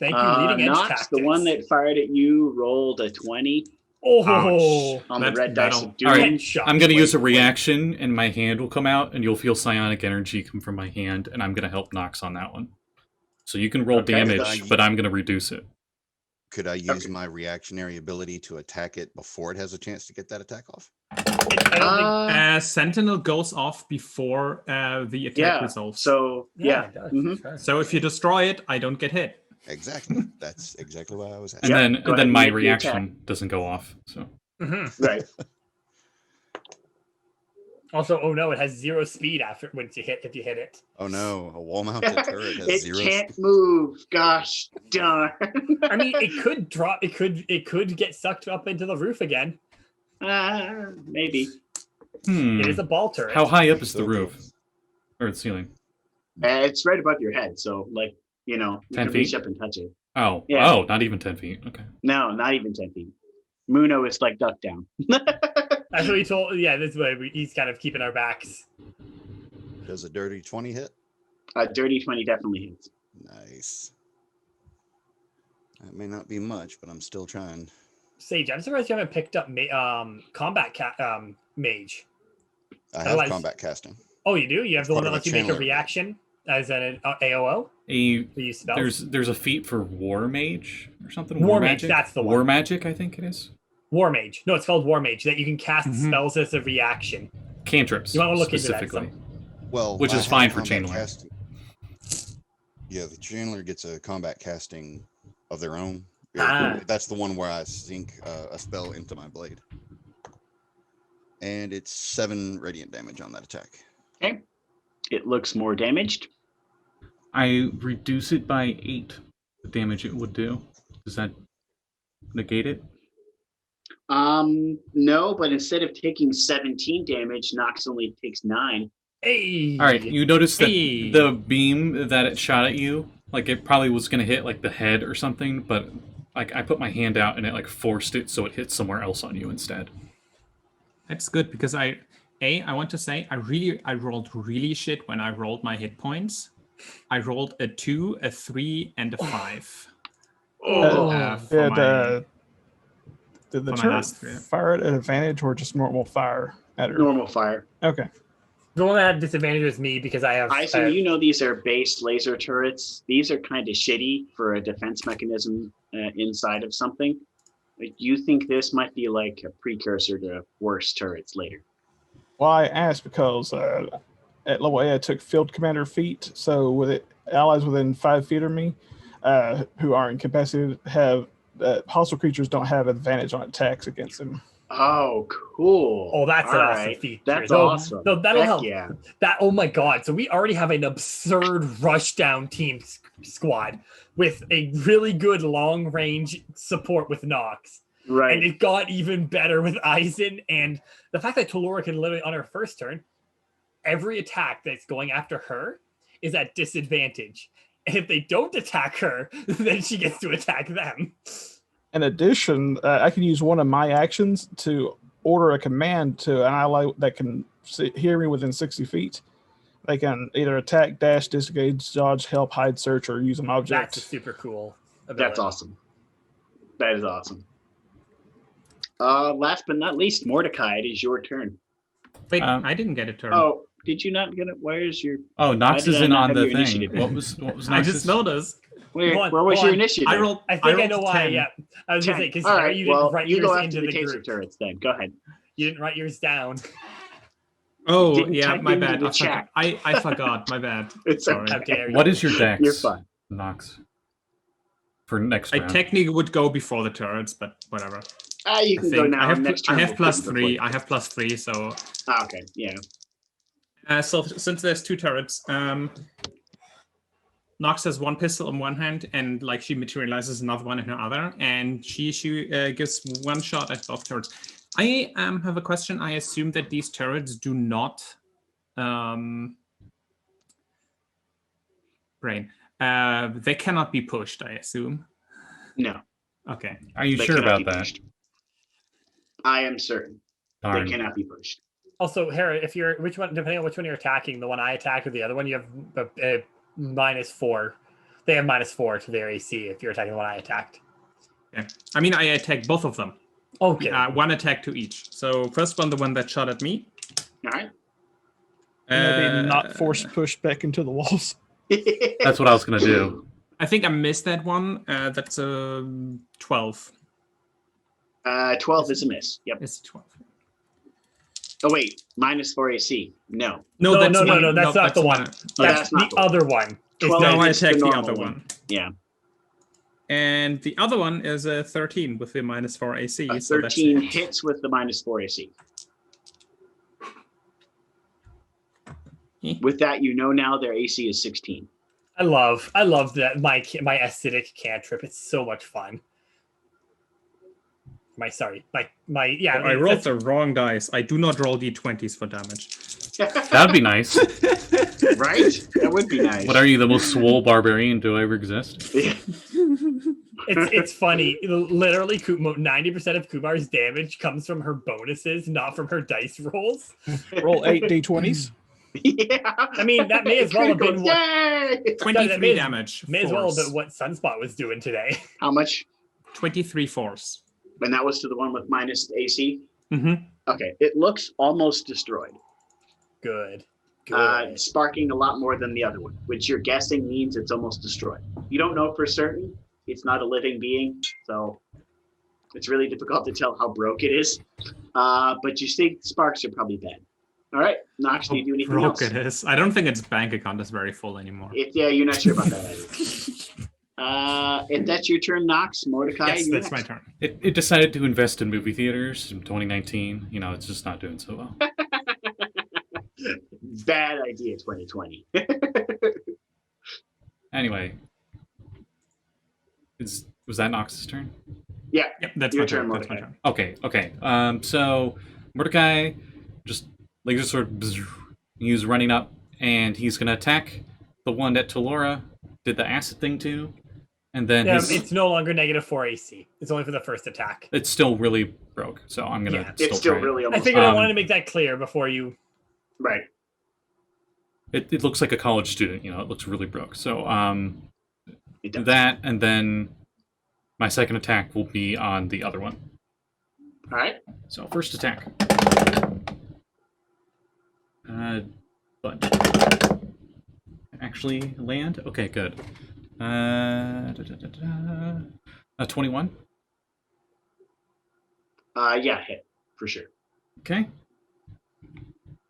Thank you, leading edge Nox, tactics. the one that fired at you rolled a 20 Oh, on the That's red dice battle. of doom. All right, headshot. I'm gonna use a reaction, and my hand will come out, and you'll feel psionic energy come from my hand, and I'm gonna help Nox on that one. So you can roll Okay. damage, but I'm gonna reduce it. Could I use Okay. my reactionary ability to attack it before it has a chance to get that attack off? I don't think. Sentinel goes off before the attack Yeah. resolves. So yeah. it does. Mhm. Sure. So if you destroy it, I don't get hit. Exactly. That's exactly why I was And asking. then go and then ahead and my make the reaction doesn't go off. So Mhm. Right. Also, oh no, it has 0 speed after once you hit if you hit it. Oh no, a wall-mounted turret has It 0 can't speed. move. Gosh darn. I mean, it could drop. It could get sucked up into the roof again. Maybe. It is a ball turret. how high up is the So roof close. or the ceiling? It's right above your head, so like you 10 can reach feet? up and touch it. Oh, Yeah. oh, not even 10 feet. Okay. No, not even 10 feet. Muno is like ducked down. That's what he told. Yeah, this way he's kind of keeping our backs. Does a dirty 20 hit? A dirty 20 definitely hits. Nice. That may not be much, but I'm still trying. Saege, I'm surprised you haven't picked up combat mage. I have Otherwise- combat casting. Oh, you do? You have It's the one part that of lets a you make a channeler. reaction as an AOO? A You use spells? there's a feat for War Mage or something. War Mage, Magic? that's the one. War Magic, I think it is. War Mage. No, it's called War Mage, that you can cast Mhm. spells as a reaction. Cantrips You might wanna look into that specifically. Well, Which I is have fine for combat channeling. casting. Yeah, the channeler gets a combat casting of their own. Ah. That's the one where I sink a spell into my blade. And it's 7 radiant damage on that attack. Okay. It looks more damaged. I reduce it by 8. The damage it would do. Does that negate it? No, but instead of taking 17 damage, Nox only takes 9. Hey! All right, you notice that Hey. the beam that it shot at you, like it probably was going to hit like the head or something, but like I put my hand out and it like forced it so it hit somewhere else on you instead. That's good because I want to say I rolled really shit when I rolled my hit points. I rolled a 2, a 3, and a 5. Oh, for my- Did the for my turret last three. fire at an advantage or just normal fire at her? Normal fire. Okay. the one that had disadvantage was me because I have. Eisen, you know these are base laser turrets. These are kind of shitty for a defense mechanism inside of something. Do you think this might be like a precursor to worse turrets later? Well, I asked because at level A I took field commander feat, so with it, allies within 5 feet of me who are incapacitated have hostile creatures don't have advantage on attacks against them. Oh, cool. Oh, that's an All awesome right. feature. That's So- awesome. so that'll Heck help. Yeah. That oh my god! So we already have an absurd rushdown team squad with a really good long range support with Nox, Right. and it got even better with Eisen. And the fact that Talurra can literally on her first turn, every attack that's going after her is at disadvantage, and if they don't attack her, then she gets to attack them. In addition, I can use one of my actions to order a command to an ally that can hear me within 60 feet. They can either attack, dash, disengage, dodge, help, hide, search, or use an object. That's a super cool ability. That's awesome. That is awesome. Last but not least, Mordakai, it is your turn. Wait, Um, I didn't get a turn. Oh, did you not get it? Where's your... Oh, Nox Why did is I in not on have the your thing. initiative? What was I Nox's? just noticed. Where Hold on, was hold your on. initiative? I rolled. I think I know 10. why. Yeah, I was gonna say 10. because All right, you didn't well, write you yours go after into the the case group. of turrets then. Go ahead. You didn't write yours down. Oh Didn't yeah, type my into bad. the I forgot. chat. I forgot. My bad. It's Sorry. How dare you? What is your dex? You're fine. Nox. for next I round. technically would go before the turrets, but whatever. You can go now. I have, next I turn have we'll plus put you 3. before- I have plus 3, so. Okay, yeah. So since there's 2 turrets, Nox has 1 pistol in one hand, and like she materializes another one in her other, and she gives 1 shot at both turrets. I have a question. I assume that these turrets do not they cannot be pushed, I assume. No. Okay. Are you They sure cannot about be that? pushed. I am certain. Darn. They cannot be pushed. Also, Hera, if you're which one, depending on which one you're attacking, the one I attacked or the other one, you have -4. They have -4 to their AC if you're attacking the one I attacked. Yeah. I mean, I attacked both of them. Okay. 1 attack to each. So first one, the one that shot at me. All right. Maybe not force push back into the walls. That's what I was gonna do. I think I missed that one. That's a 12. 12 is a miss. Yep. It's 12. Oh wait, -4 AC. No. No, that's not the one. That's that's not the the one. other one. 12 No, I is the attacked the normal other one. one. Yeah. And the other one is a 13 with the -4 AC. So that's 13 it. hits with the -4 AC. With that, you know now their AC is 16. I love that my acidic cantrip. It's so much fun. I rolled the wrong dice. I do not roll d20s for damage. That'd be nice. Right? That would be nice. What are you, the most swole barbarian to ever exist? Yeah. It's funny. Literally, 90% of Kumar's damage comes from her bonuses, not from her dice rolls. Roll 8 d20s. Yeah. I mean, that may as well have been what, Yay! 23 damage. may as well have force. been what Sunspot was doing today. How much? 23 force. And that was to the one with minus AC? Mm-hmm. Okay. It looks almost destroyed. Good. Sparking a lot more than the other one, which you're guessing means it's almost destroyed. You don't know for certain. It's not a living being, so it's really difficult to tell how broke it is. But you think sparks are probably bad. All right, Nox, do you do anything Broke else? it is. I don't think its bank account is very full anymore. Yeah, you're not sure about that either. If that's your turn, Nox, Mordakai, Yes, you're that's my next. turn. It decided to invest in movie theaters in 2019. You know, it's just not doing so well. Bad idea, 2020. Anyway, was that Nox's turn? Yeah, Yep, that's Your my turn. turn, That's my Mordakai. turn. Okay. So Mordakai just laser sword he's running up, and he's gonna attack the one that Talurra did the acid thing to, and then It's no longer -4 AC. It's only for the first attack. it's still really broke. So I'm gonna. Yeah. it's still try it. really I almost figured I Um, wanted to make that clear before you. right. It looks like a college student. You know, it looks really broke. So It does. that, and then my second attack will be on the other one. All right. So first attack. But actually land. Okay, good. 21. Yeah, hit for sure. Okay.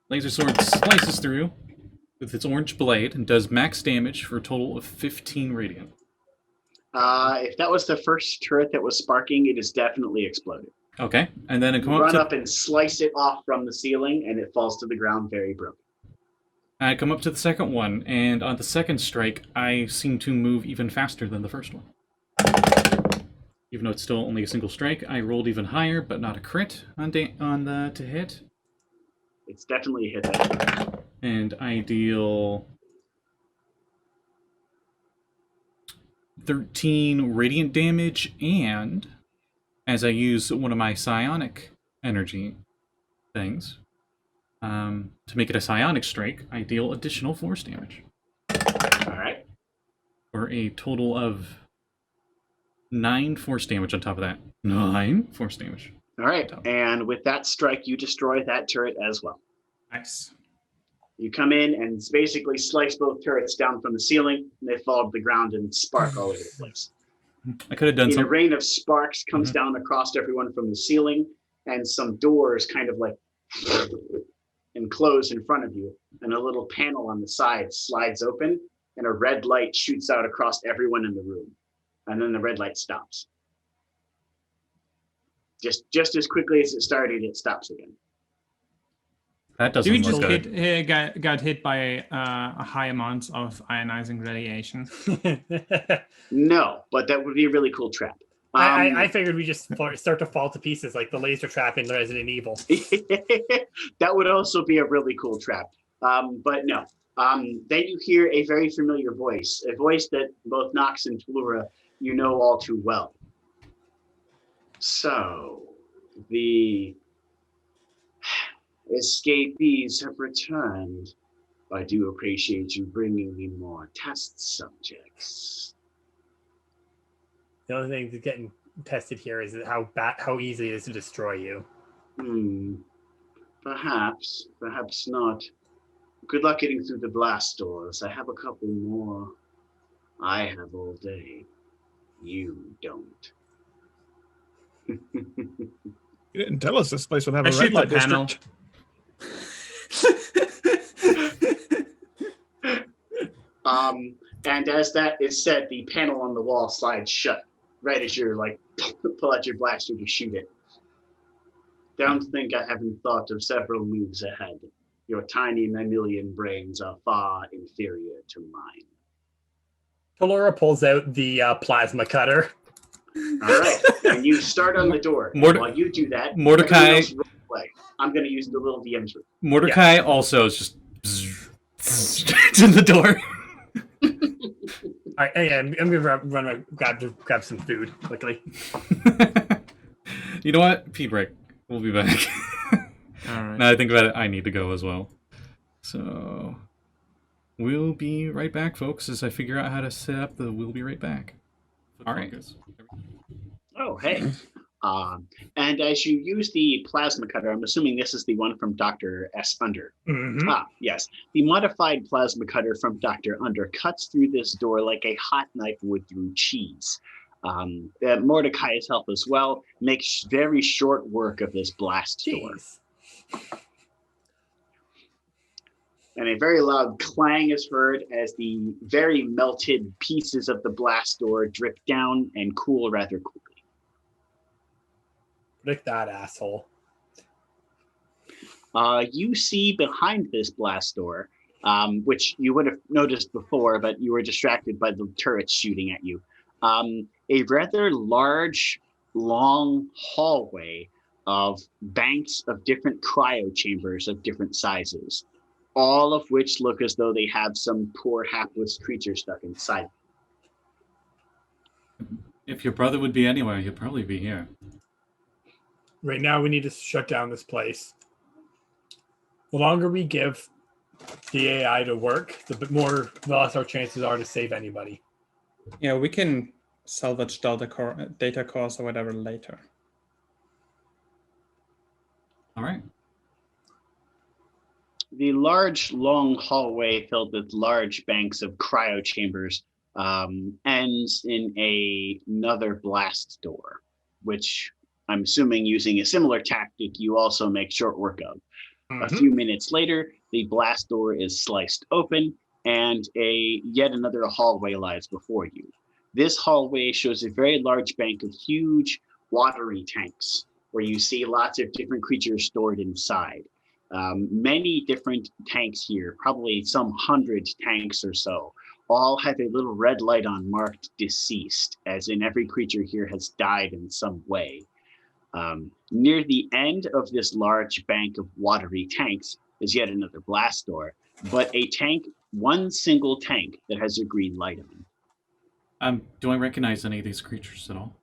Laser sword slices through with its orange blade and does max damage for a total of 15 radiant. If that was the first turret that was sparking, it is definitely exploded. Okay, and then it You come run up up and slice it off from the ceiling, and it falls to the ground very broken. I come up to the second one, and on the second strike, I seem to move even faster than the first one. Even though it's still only a single strike, I rolled even higher, but not a crit on the to hit. It's definitely a hit that. And I deal 13 radiant damage, and as I use one of my psionic energy things, to make it a psionic strike, I deal additional force damage. All right. For a total of 9 force damage on top of that. 9 force damage. All right. And with that strike, you destroy that turret as well. Nice. You come in and basically slice both turrets down from the ceiling, and they fall to the ground and spark all over the place. I could have done And a some. rain of sparks comes down across everyone from the ceiling, and some doors kind of like and close in front of you, and a little panel on the side slides open, and a red light shoots out across everyone in the room. and then the red light stops. Just as quickly as it started, it stops again. That Do we doesn't just look good. got hit by a high amount of ionizing radiation? No, but that would be a really cool trap. I figured we just start to fall to pieces like the laser trap in Resident Evil. That would also be a really cool trap. But no. Then you hear a very familiar voice, a voice that both Nox and Talurra you know all too well. So, the escapees have returned. I do appreciate you bringing me more test subjects. The only thing that's getting tested here is how easy it is to destroy you. Perhaps not. Good luck getting through the blast doors. I have a couple more. I have all day. You don't. You didn't tell us this place would have I a shoot red the light panel. district. And as that is said, the panel on the wall slides shut right as you're like pull out your blaster to shoot it. Don't think I haven't thought of several moves ahead. Your tiny mammalian brains are far inferior to mine. Talurra pulls out the plasma cutter. All right, and you start on the door. While you do that, Mordakai. I'm going to use the little DM's room. Mordakai also is just to the door. All right, hey, I'm gonna grab some food quickly. You know what? Pee break. We'll be back. All right. Now I think about it, I need to go as well. So we'll be right back, folks, as I figure out how to set up the we'll be right back. All right. Oh, hey. And as you use the plasma cutter, I'm assuming this is the one from Dr. S. Under. Mm-hmm. Yes. The modified plasma cutter from Dr. Under cuts through this door like a hot knife would through cheese. Mordecai's help as well makes very short work of this blast door. And a very loud clang is heard as the very melted pieces of the blast door drip down and cool rather quickly. Predict that, asshole. You see behind this blast door, which you would have noticed before, but you were distracted by the turrets shooting at you, a rather large, long hallway of banks of different cryo chambers of different sizes, all of which look as though they have some poor hapless creature stuck inside. If your brother would be anywhere, he'd probably be here. Right now, we need to shut down this place. The longer we give the AI to work, the less our chances are to save anybody. Yeah, we can salvage data cores or whatever later. All right. The large, long hallway filled with large banks of cryo chambers ends in another blast door, which I'm assuming using a similar tactic you also make short work of. Mm-hmm. A few minutes later, the blast door is sliced open and yet another hallway lies before you. This hallway shows a very large bank of huge watery tanks where you see lots of different creatures stored inside. Many different tanks here, probably some 100 tanks or so, all have a little red light on marked deceased, as in every creature here has died in some way. Near the end of this large bank of watery tanks is yet another blast door, but one single tank that has a green light on. Do I recognize any of these creatures at all?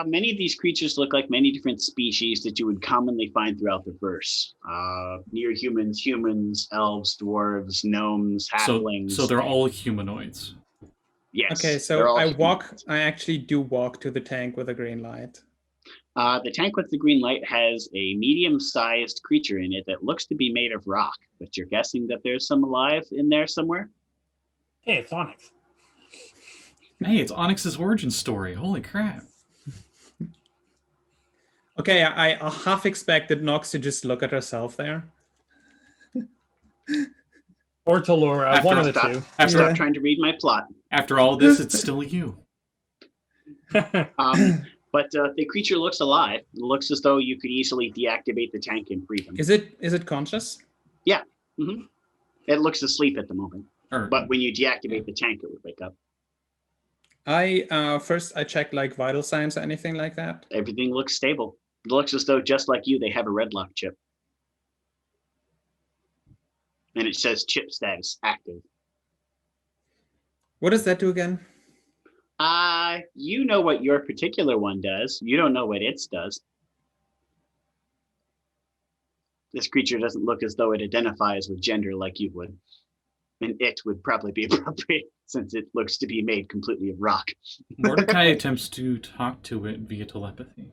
Many of these creatures look like many different species that you would commonly find throughout the verse. Near humans, elves, dwarves, gnomes, halflings. So they're all humanoids. Yes. Okay, so I actually do walk to the tank with a green light. The tank with the green light has a medium-sized creature in it that looks to be made of rock, but you're guessing that there's some alive in there somewhere? Hey, it's Onyx. Hey, it's Onyx's origin story. Holy crap. Okay, I half expected Nox to just look at herself there. Or Talurra, one of the two. Stop trying to read my plot. After all this, it's still you. But the creature looks alive. It looks as though you could easily deactivate the tank and free them. Is it conscious? Yeah. It looks asleep at the moment. Or, But when you deactivate the tank, it would wake up. I first I check like vital signs or anything like that. Everything looks stable. It looks as though, just like you, they have a red lock chip. And it says chip status active. What does that do again? You know what your particular one does. You don't know what its does. This creature doesn't look as though it identifies with gender like you would. And it would probably be appropriate since it looks to be made completely of rock. Mordakai attempts to talk to it via telepathy.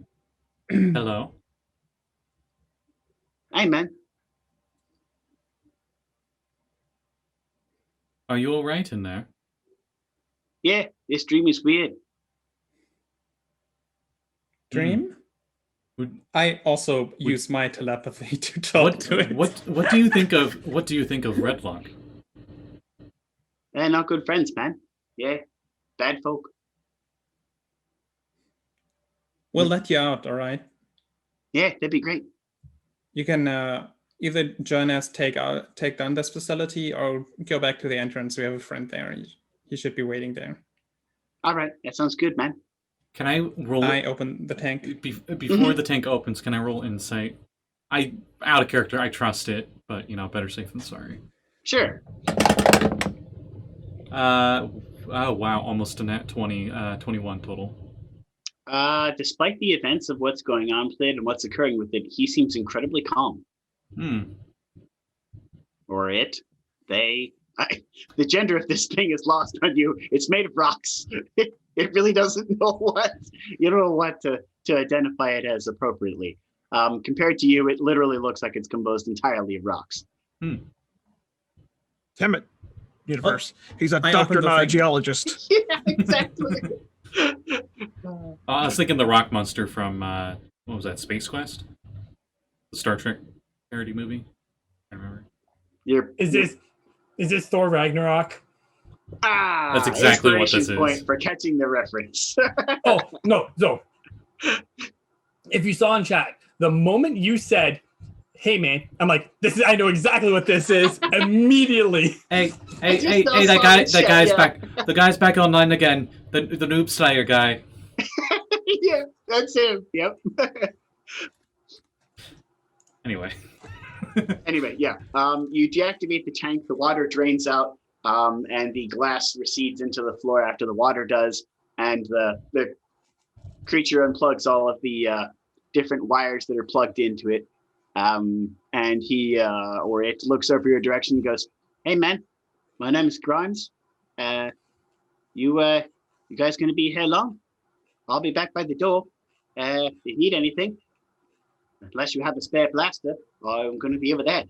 Hello? Hey, man. Are you alright in there? Yeah, this dream is weird. Dream? Would- I also use my telepathy to talk to it. What do you think of Redlock? They're not good friends, man. Yeah, bad folk. We'll let you out, all right? Yeah, that'd be great. You can either join us, take down this facility, or go back to the entrance. We have a friend there. He should be waiting there. All right, that sounds good, man. Can I roll? I open the tank. Before the tank opens, can I roll insight? Out of character, I trust it, but better safe than sorry. Sure. Oh wow, almost a nat 20, 21 total. Despite the events of what's going on with it and what's occurring with it, he seems incredibly calm. Or it. The gender of this thing is lost on you. It's made of rocks. It really doesn't know what. You don't know what to identify it as appropriately. Compared to you, it literally looks like it's composed entirely of rocks. Damn it, universe. He's a I doctor, opened the not a thing. geologist. Yeah, exactly. I was thinking the rock monster from what was that? Space Quest, the Star Trek parody movie. I remember. Is this Thor Ragnarok? That's exactly what this inspiration point is. for catching the reference. Oh no, so if you saw in chat, the moment you said, "Hey man," I'm like, "This is." I know exactly what this is immediately. Hey! just That saw guy's the chat, back. The guy's back online again. The Noob Slayer guy. Yeah, that's him. Yep. Anyway. Anyway, yeah. You deactivate the tank, the water drains out, and the glass recedes into the floor after the water does, and the creature unplugs all of the different wires that are plugged into it. And he or it looks over your direction and goes, "Hey man, my name is Grimes. You guys gonna be here long? I'll be back by the door. If you need anything, unless you have a spare blaster, I'm gonna be over there."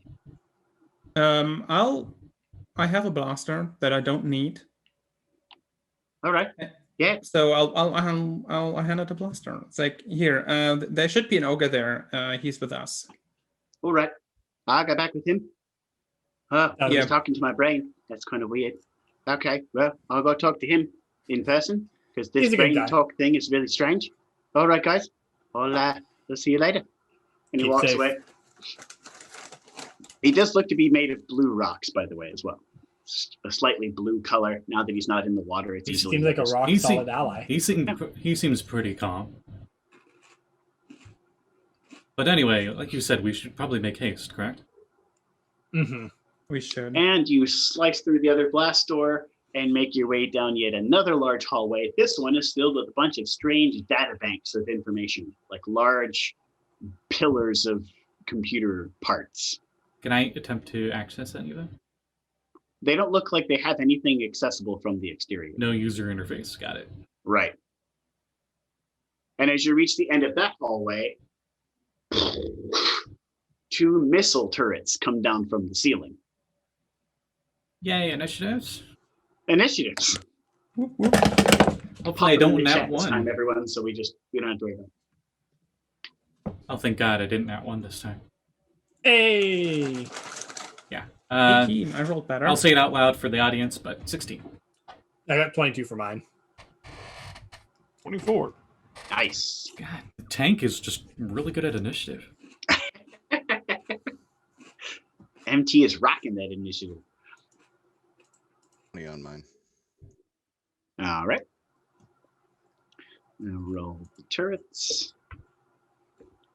I have a blaster that I don't need, All right. Yeah. so I'll hand out the blaster. It's like, here, there should be an ogre there. He's with us. All right. I'll go back with him. I Yeah. was talking to my brain. That's kind of weird. Okay. Well, I'll go talk to him in person because this He's a good brain guy. talk thing is really strange. All right, guys. I'll see you later. And he Keep walks safe. away. He does look to be made of blue rocks, by the way, as well. A slightly blue color. Now that he's not in the water, it's He easily seems like a noticed. rock He solid seem- ally. He seems pretty calm. But anyway, like you said, we should probably make haste, correct? Mm-hmm. We should. And you slice through the other blast door and make your way down yet another large hallway. This one is filled with a bunch of strange data banks of information, like large pillars of computer parts. Can I attempt to access any of them? They don't look like they have anything accessible from the exterior. No user interface. Got it. Right. And as you reach the end of that hallway, 2 missile turrets come down from the ceiling. Yay, initiatives. Initiatives. Hopefully I don't nat This time, one. everyone, so we don't have to worry about it. Oh, thank God I didn't nat one this time. Hey, Yeah. 18. I rolled better. I'll say it out loud for the audience, but 16. I got 22 for mine. 24. Nice. God, the tank is just really good at initiative. MT is rocking that initiative. 20 on mine. All right. Now roll the turrets.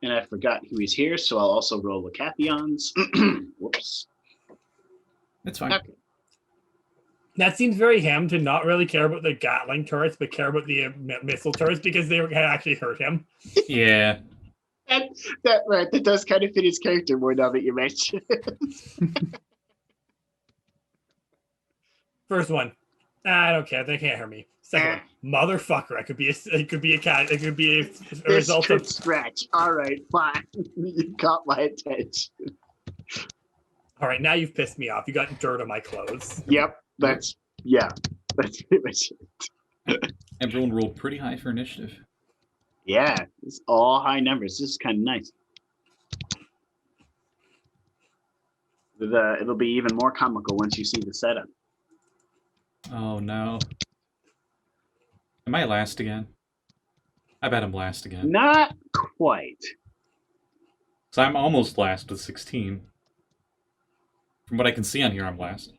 And I forgot who is here, so I'll also roll the Cathions. Whoops. It's fine. Okay. That seems very ham to not really care about the Gatling turrets, but care about the missile turrets because they had actually hurt him. Yeah. That does kind of fit his character more now that you mention it. First one, I don't care. They can't hurt me. Second one, motherfucker. It could be a cat. It could be a This result could of. stretch. All right, fine. You caught my attention. All right, now you've pissed me off. You got dirt on my clothes. Yep, that's pretty much it. Everyone rolled pretty high for initiative. Yeah, it's all high numbers. This is kind of nice. It'll be even more comical once you see the setup. Oh no. Am I last again? I bet I'm last again. Not quite. So I'm almost last with 16. From what I can see on here, I'm last.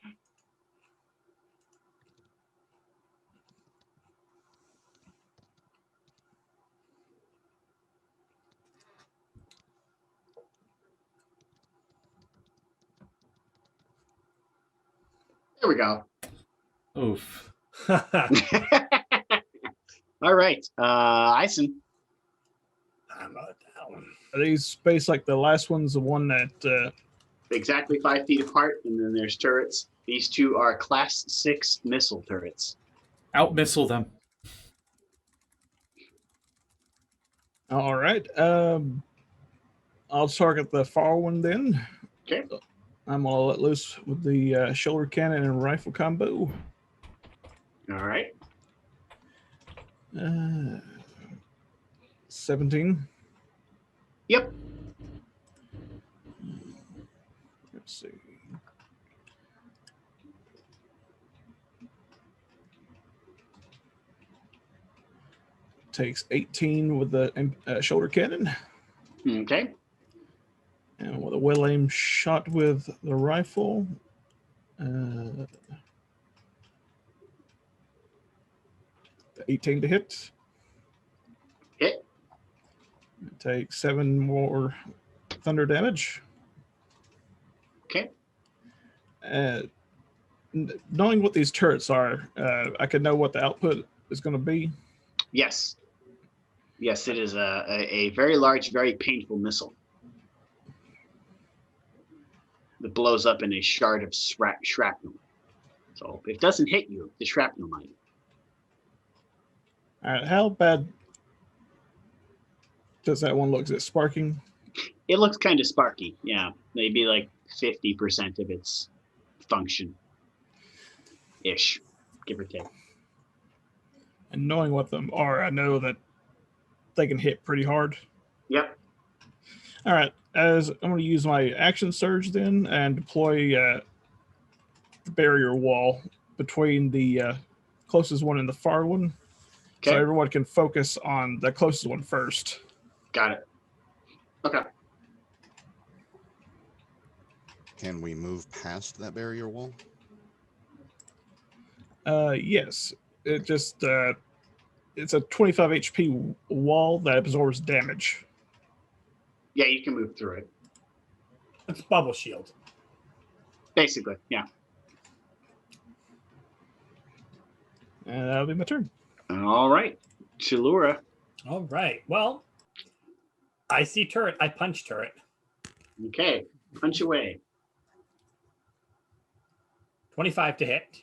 There we go. Oof. All right, Eisen. I'm not down. Are these spaced like the last one's the one that Exactly 5 feet apart, and then there's turrets. These two are Class 6 missile turrets. Out-missile them. all right. I'll target the far one then. Okay. I'm gonna let loose with the shoulder cannon and rifle combo. All right. 17. Yep. Let's see. Takes 18 with the shoulder cannon. Okay. And with a well aimed shot with the rifle. 18 to hit. Hit. Take 7 more thunder damage. Okay. Knowing what these turrets are, I can know what the output is going to be. Yes. Yes, it is a very large, very painful missile that blows up in a shard of shrapnel. So if it doesn't hit you, the shrapnel might. All right, how bad does that one look? Is it sparking? It looks kind of sparky. Yeah, maybe like 50% of its function ish, give or take. And knowing what them are, I know that they can hit pretty hard. Yep. All right, as I'm going to use my action surge then and deploy the barrier wall between the closest one and the far one. Okay. So everyone can focus on the closest one first. Got it. Okay. Can we move past that barrier wall? Yes, it just it's a 25 HP wall that absorbs damage. Yeah, you can move through it. It's bubble shield. Basically, yeah. And that'll be my turn. All right. Talurra. All right. Well, I see turret. I punch turret. Okay. Punch away. 25 to hit.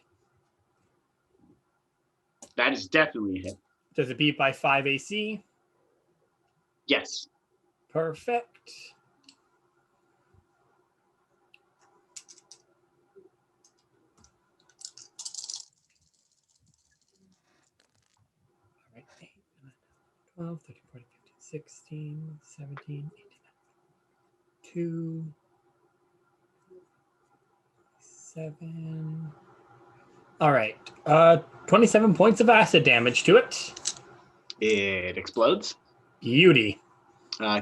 That is definitely a hit. Does it beat by 5 AC? Yes. Perfect. All right. 8, 9, 12, 13, 14, 15, 16, 17, 18, 2, 7. All right. 27 points of acid damage to it. It explodes. Beauty.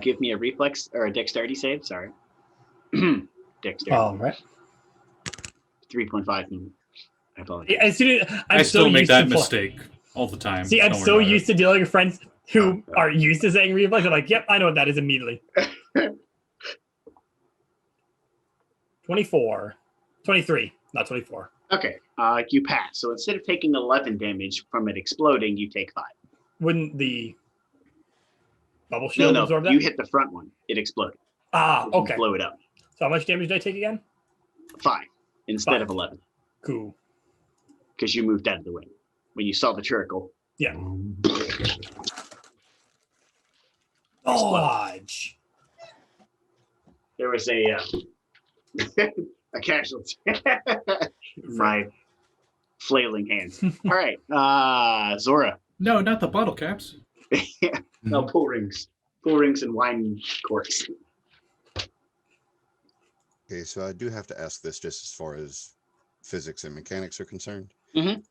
Give me a reflex or a dexterity save. Sorry. Dexterity. All right. 3.5. I apologize. As soon as, I still make used that to mistake all the time. See, I'm Don't worry so about used it. to dealing with friends who Oh. are used to saying reflex. I'm like, yep, I know what that is immediately. 24. 23, not 24. Okay. You pass. So instead of taking 11 damage from it exploding, you take 5. Wouldn't the bubble shield No, absorb that? you hit the front one. It exploded. Ah, It can okay. blow it up. So how much damage did I take again? 5 instead 5. of 11 Cool. because you moved out of the way when you saw the turret go. Yeah. Dodge. There was a a casualty. My flailing hands. All right, Zora. No, not the bottle caps. No, pull rings and wine corks. Okay, so I do have to ask this just as far as physics and mechanics are concerned. Mhm.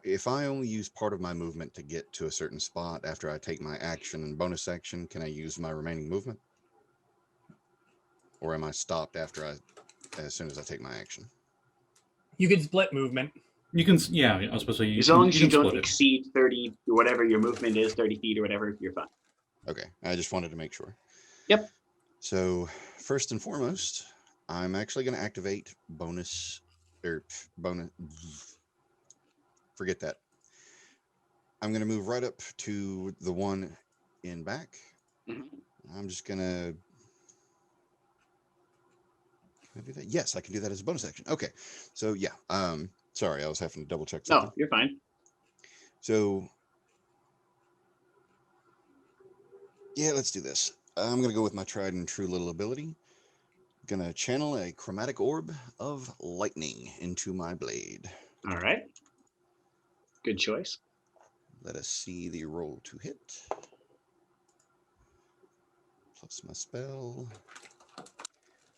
If I only use part of my movement to get to a certain spot after I take my action and bonus action, can I use my remaining movement? Or am I stopped as soon as I take my action? You can split movement. You can, yeah, I was supposed to say, As long as you can don't split it. exceed 30, or whatever your movement is, 30 feet or whatever, you're fine. Okay, I just wanted to make sure. Yep. So first and foremost, I'm actually going to activate bonus. Forget that. I'm going to move right up to the one in back. Mhm. I'm just going to. Can I do that? Yes, I can do that as a bonus action. Okay, so yeah. Sorry, I was having to double check something. No, you're fine. So yeah, let's do this. I'm going to go with my tried and true little ability. Gonna channel a chromatic orb of lightning into my blade. All right. Good choice. Let us see the roll to hit. Plus my spell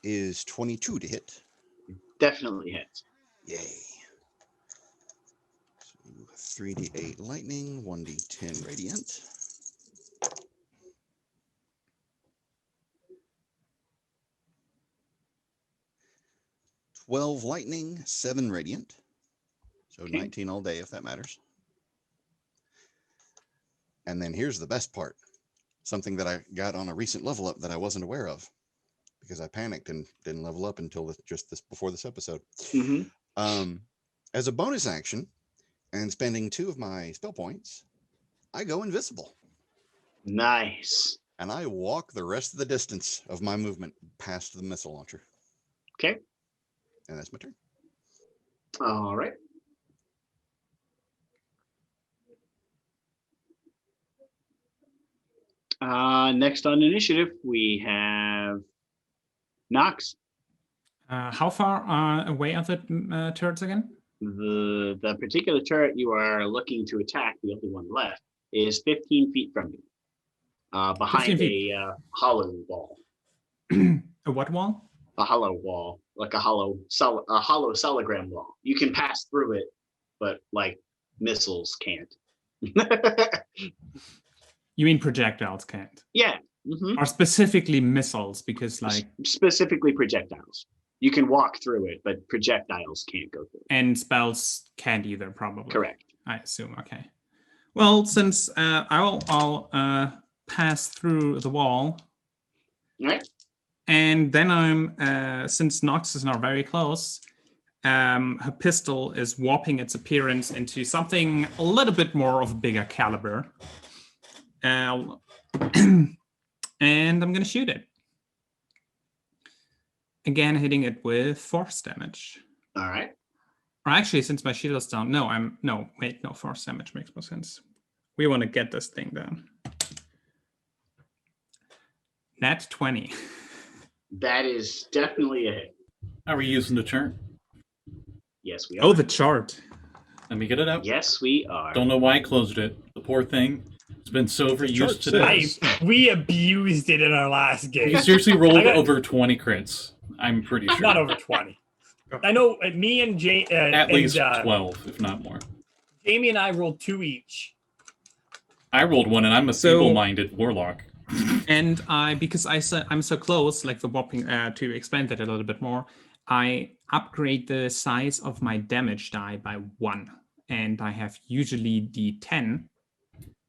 is 22 to hit. Definitely hits. Yay. So 3d8 lightning, 1d10 radiant. $12 lightning, 7 radiant. So Okay. 19 all day if that matters. And then here's the best part. Something that I got on a recent level up that I wasn't aware of because I panicked and didn't level up until before this episode. Mm-hmm. As a bonus action and spending 2 of my spell points, I go invisible. Nice. And I walk the rest of the distance of my movement past the missile launcher. Okay. And that's my turn. All right. Next on initiative, we have Nox. How far away are the turrets again? The particular turret you are looking to attack, the only one left, is 15 feet from you, behind 15 feet. a hollow wall. A what wall? A hollow wall, like a hollow soligram wall. You can pass through it, but like missiles can't. You mean projectiles can't? Yeah. Mm-hmm. Or specifically missiles, because like... Specifically projectiles. You can walk through it, but projectiles can't go through it. And spells can't either, probably. Correct. I assume, okay. Well, since I'll pass through the wall. All right. And then I'm, since Nox is now very close, her pistol is warping its appearance into something a little bit more of a bigger caliber. And I'm going to shoot it. Again, hitting it with force damage. All right. Or actually, since my shield is down, no, force damage makes more sense. We want to get this thing down. Nat 20. That is definitely a hit. Are we using the chart? Yes, we are. Oh, the chart. Let me get it out. Yes, we are. Don't know why I closed it. The poor thing. It's been so overused today. We abused it in our last game. You seriously rolled over 20 crits. I'm pretty sure. Not over 20. I know me and At least 12, if not more. Jamie and I rolled 2 each. I rolled one, and I'm a So- feeble-minded warlock. And because I'm so close, like the whopping, to explain that a little bit more, I upgrade the size of my damage die by 1. And I have usually D10.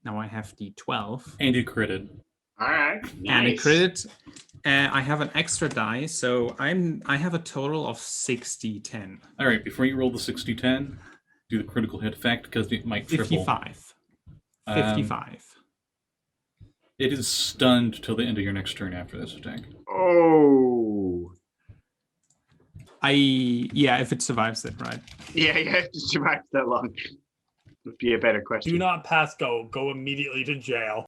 Now I have D12. And you critted. All right. Nice. And a credit. I have an extra die, so I have a total of 60-10. All right, before you roll the 60-10, do the critical hit effect because it might triple. 55. 55. It is stunned till the end of your next turn after this attack. Oh. If it survives it, right? Yeah, you have to survive that long. Would be a better question. Do not pass go. Go immediately to jail.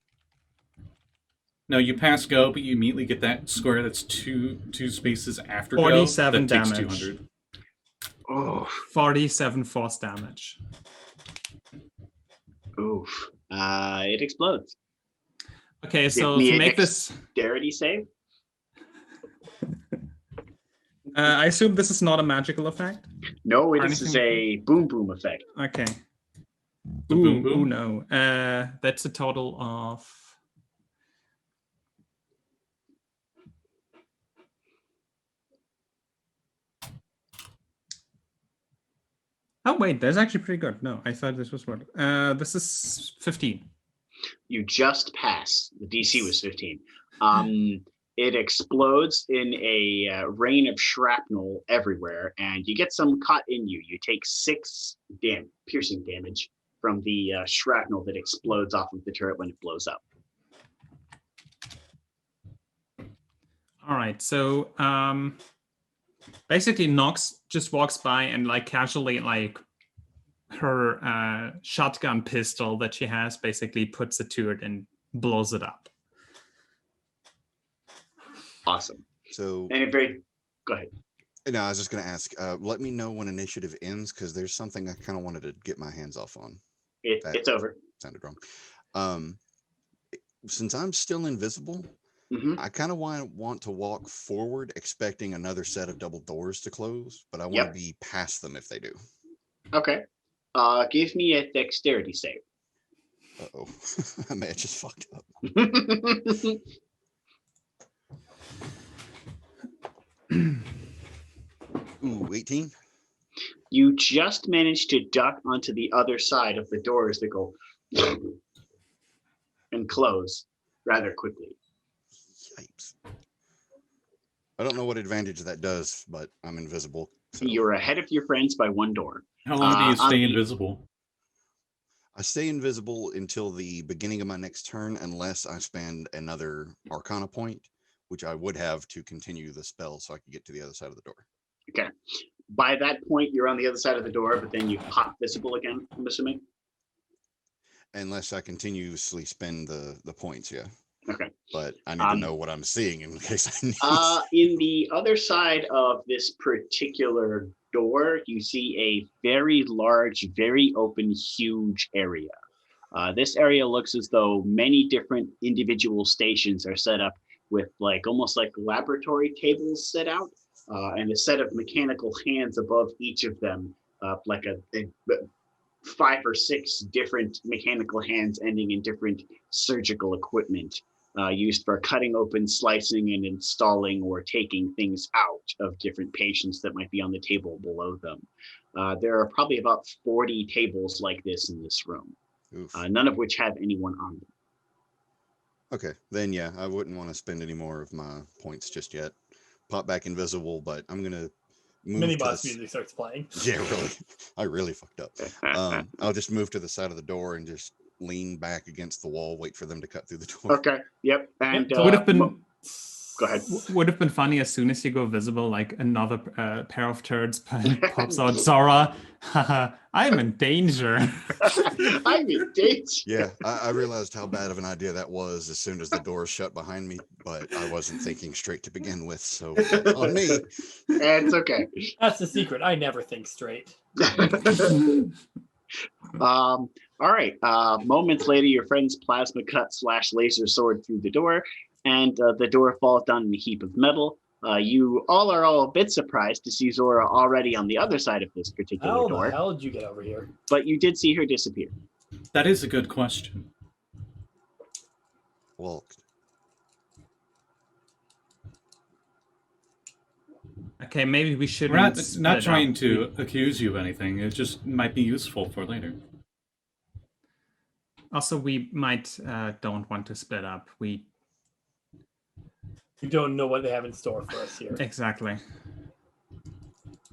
No, you pass go, but you immediately get that square that's two spaces after 47 go. That takes damage. 200. Oh. 47 force damage. Oof. It explodes. Okay, so me to a make this, Dexterity save? I assume this is not a magical effect. No, Or this is anything? a boom boom effect. Okay. The boom boom? Ooh, no. That's a total of. Oh wait, that's actually pretty good. No, I thought this was what. This is 15. You just pass. The DC was 15. It explodes in a rain of shrapnel everywhere, and you get some caught in you. You take 6 piercing damage from the shrapnel that explodes off of the turret when it blows up. All right, so basically Nox just walks by and like casually like her shotgun pistol that she has basically puts it to it and blows it up. Awesome. So, And it very. Go ahead. no, I was just going to ask, let me know when initiative ends, because there's something I kind of wanted to get my hands off on. It's over. Sounded wrong. Since I'm still invisible, Mm-hmm. I kind of want to walk forward expecting another set of double doors to close, but I want Yep. to be past them if they do. Okay. Give me a dexterity save. Uh-oh. I may have just fucked up. Ooh, 18? You just managed to duck onto the other side of the doors that go and close rather quickly. Yipes. I don't know what advantage that does, but I'm invisible. So You're ahead of your friends by 1 door. How long do you on stay the- invisible? I stay invisible until the beginning of my next turn, unless I spend another Arcana point, which I would have to continue the spell so I could get to the other side of the door. Okay. By that point, you're on the other side of the door, but then you pop visible again, I'm assuming. Unless I continuously spend the points, yeah. Okay. But I need to know what I'm seeing in case I need. In the other side of this particular door, you see a very large, very open, huge area. This area looks as though many different individual stations are set up with like almost like laboratory tables set out, and a set of mechanical hands above each of them, like a 5 or 6 different mechanical hands ending in different surgical equipment. Used for cutting open, slicing, and installing or taking things out of different patients that might be on the table below them. There are probably about 40 tables like this in this room, Oof. none of which have anyone on them. Okay, then yeah, I wouldn't want to spend any more of my points just yet. Pop back invisible, but I'm gonna move Mini to boss the music starts playing. Yeah, really. I really fucked up. I'll just move to the side of the door and just lean back against the wall, wait for them to cut through the door. Okay. Yep. And would have been go ahead. would have been funny as soon as you go visible, like another pair of turds pops out. Zora, haha, I'm in danger. I'm in danger. Yeah, I realized how bad of an idea that was as soon as the door shut behind me, but I wasn't thinking straight to begin with, so that's on me. It's okay. That's the secret. I never think straight. All right. Moments later, your friend's plasma cut / laser sword through the door, and the door falls down in a heap of metal. You all are a bit surprised to see Zora already on the other side of this particular How door, the hell did you get over here? but you did see her disappear. That is a good question. walked. Okay, maybe we shouldn't. We're split not up. trying to accuse you of anything. It just might be useful for later. Also, we might don't want to split up. We don't know what they have in store for us here. exactly.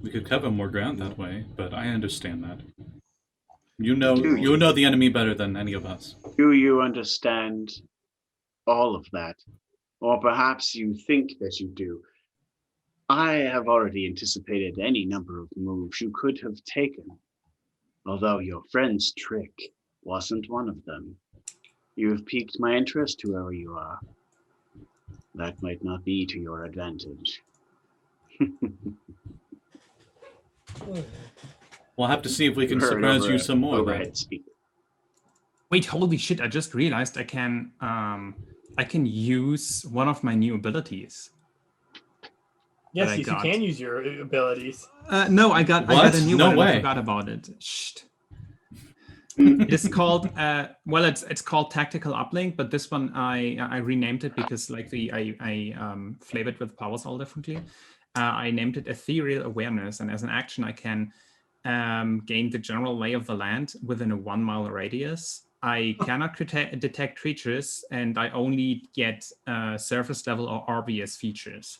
We could cover more ground that way, but I understand that. You know the enemy better than any of us. Do you understand all of that? Or perhaps you think that you do. I have already anticipated any number of moves you could have taken, although your friend's trick wasn't one of them. You have piqued my interest to where you are. That might not be to your advantage. We'll have to see if we can surprise you some more. Overhead speaker. Wait, holy shit! I just realized I can use one of my new abilities. Yes, you can use your abilities. No, I got a new one. way. I forgot about it. Shh. It's called it's called Tactical Uplink, but this one I renamed it because like I flavored with powers all differently. I named it Ethereal Awareness, and as an action I can gain the general lay of the land within a 1 mile radius. I cannot detect creatures, and I only get surface level or RBS features.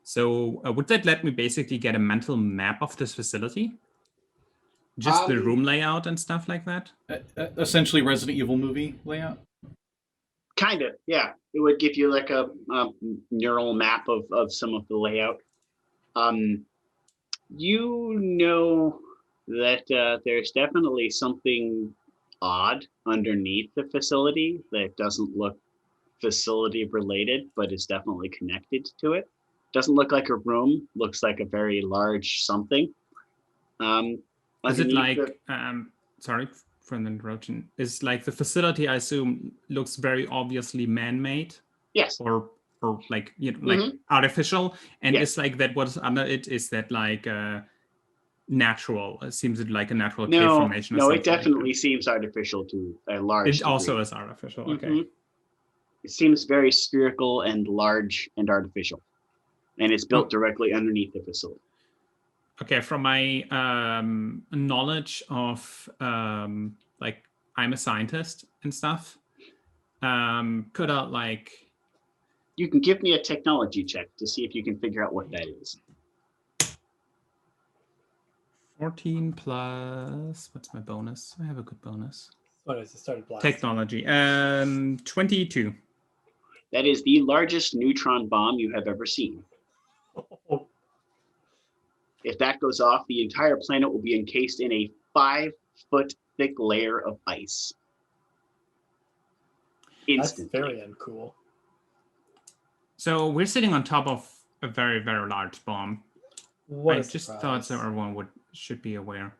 So would that let me basically get a mental map of this facility? Just the room layout and stuff like that? Essentially Resident Evil movie layout? Kind of, yeah. It would give you like a neural map of some of the layout. You know that there's definitely something odd underneath the facility that doesn't look facility related, but is definitely connected to it. Doesn't look like a room, looks like a very large something. Is it like, sorry for the interruption, is like the facility, I assume, looks very obviously man-made? Yes. Or like, you know, like artificial? And Yes. it's like that what's under it, is that like natural? It seems like a natural cave formation or No, something it definitely like seems artificial to a large it degree. also is artificial, okay. It seems very spherical and large and artificial. And it's built directly underneath the facility. Okay, from my knowledge of like I'm a scientist and stuff, could I like... You can give me a technology check to see if you can figure out what that is. 14 plus, what's my bonus? I have a good bonus. What is it? Started blast. Technology, 22. That is the largest neutron bomb you have ever seen. If that goes off, the entire planet will be encased in a 5-foot thick layer of ice. Instantly. That's very uncool. So we're sitting on top of a very, very large bomb. What I a just surprise. thought that everyone should be aware.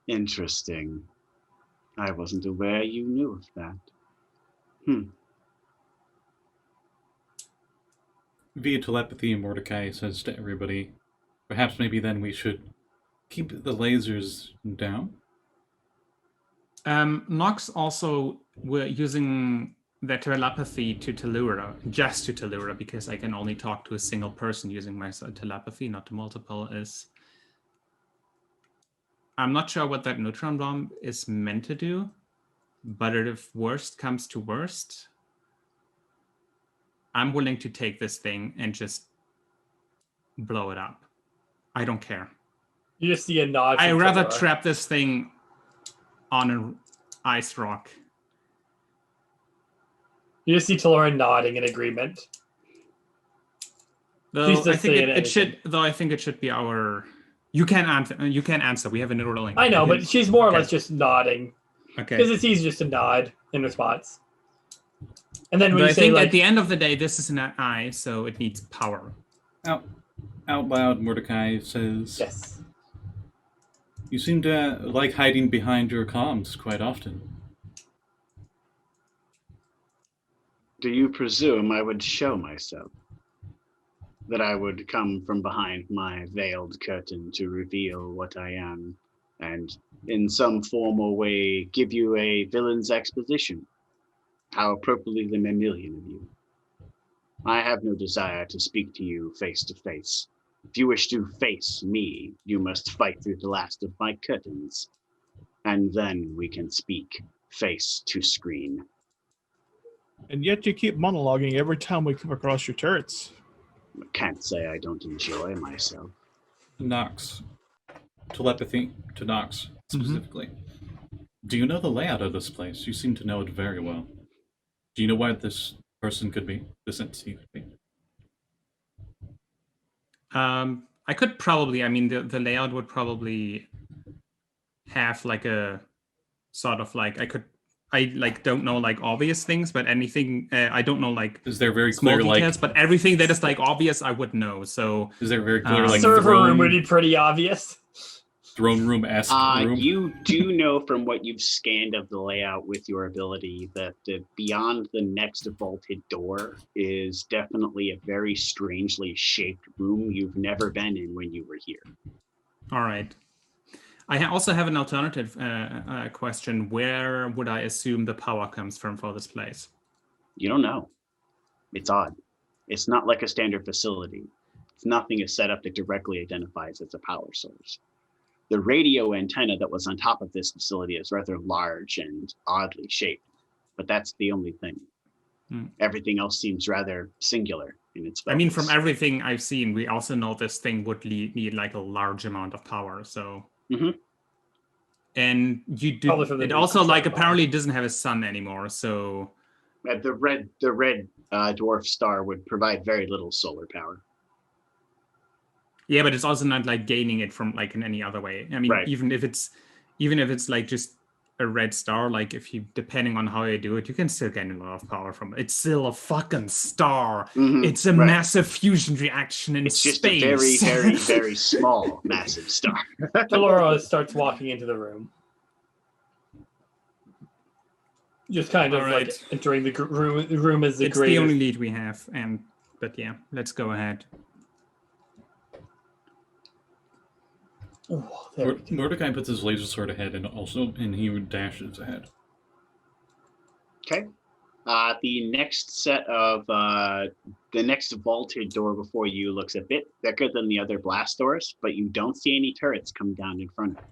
Interesting. I wasn't aware you knew of that. Via telepathy, Mordakai says to everybody, perhaps maybe then we should keep the lasers down? Nox also were using the telepathy to Talurra, just to Talurra, because I can only talk to a single person using my telepathy, not to multiple, is... I'm not sure what that neutron bomb is meant to do, but if worst comes to worst, I'm willing to take this thing and just blow it up. I don't care. You just see a nod. I'd from rather Zora. trap this thing on an ice rock. You just see Talurra nodding in agreement. Though Please don't I think say it anything. should. Though I think it should be our. You can answer. You can answer. We have a neural link. I know, but she's more or Okay. less just nodding Okay. because it's easier just to nod in response. And then when But you I say think like, at the end of the day, this is an eye, so it needs power. Out loud, Mordakai says, yes, you seem to like hiding behind your comms quite often. Do you presume I would show myself? That I would come from behind my veiled curtain to reveal what I am, and in some formal way give you a villain's exposition? How appropriately mammalian of you. I have no desire to speak to you face to face. If you wish to face me, you must fight through the last of my curtains. And then we can speak face to screen. And yet you keep monologuing every time we come across your turrets. Can't say I don't enjoy myself. Nox. Telepathy to Nox, specifically. Do you know the layout of this place? You seem to know it very well. Do you know where this person could be? This entity could be? I could probably, I mean, the layout would probably have like a sort of like, I like don't know like obvious things, but anything, I don't know like Is there very small clear details, like but everything that is like obvious, I would know. So is there very clear like Server room would be pretty obvious. throne room-esque room? You do know from what you've scanned of the layout with your ability that beyond the next vaulted door is definitely a very strangely shaped room you've never been in when you were here. all right. I also have an alternative question. Where would I assume the power comes from for this place? You don't know. It's odd. It's not like a standard facility. Nothing is set up that directly identifies it's a power source. The radio antenna that was on top of this facility is rather large and oddly shaped, but that's the only thing. Everything else seems rather singular in its focus. I mean, from everything I've seen, we also know this thing would need like a large amount of power. So, and you do. It also like apparently doesn't have a sun anymore. So, the red dwarf star would provide very little solar power. Yeah, but it's also not like gaining it from like in any other way. I mean, even if it's like just a red star, like if you, depending on how you do it, you can still gain a lot of power from it. It's still a fucking star. It's a massive fusion reaction in space. It's just a very, very, very small, massive star. Talurra starts walking into the room. Just kind of like entering the room as the It's the only lead we have, but yeah, let's go ahead. Oh, Mordakai puts his laser sword ahead, and he dashes ahead. Okay. The next set of the next vaulted door before you looks a bit thicker than the other blast doors, but you don't see any turrets come down in front of it.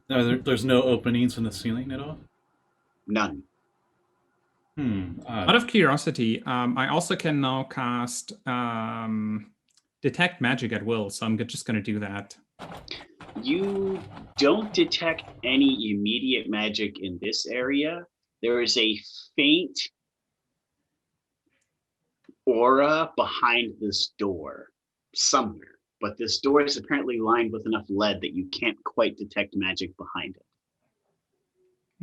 No, there's no openings in the ceiling at all? None. Out of curiosity, I also can now cast Detect Magic at will, so I'm just going to do that. You don't detect any immediate magic in this area. There is a faint aura behind this door somewhere, but this door is apparently lined with enough lead that you can't quite detect magic behind it.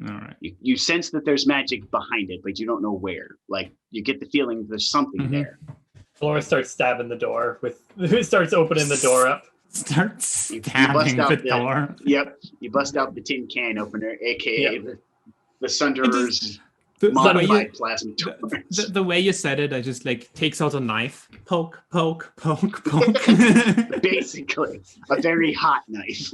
All right. You sense that there's magic behind it, but you don't know where. Like, you get the feeling there's something there. Flora starts stabbing the door starts opening the door up. Start stabbing the door. Yep. You bust out the tin can opener, aka the Sunderer's modified plasma torch. The way you said it, I just like takes out a knife. Poke, poke, poke, poke. Basically, a very hot knife.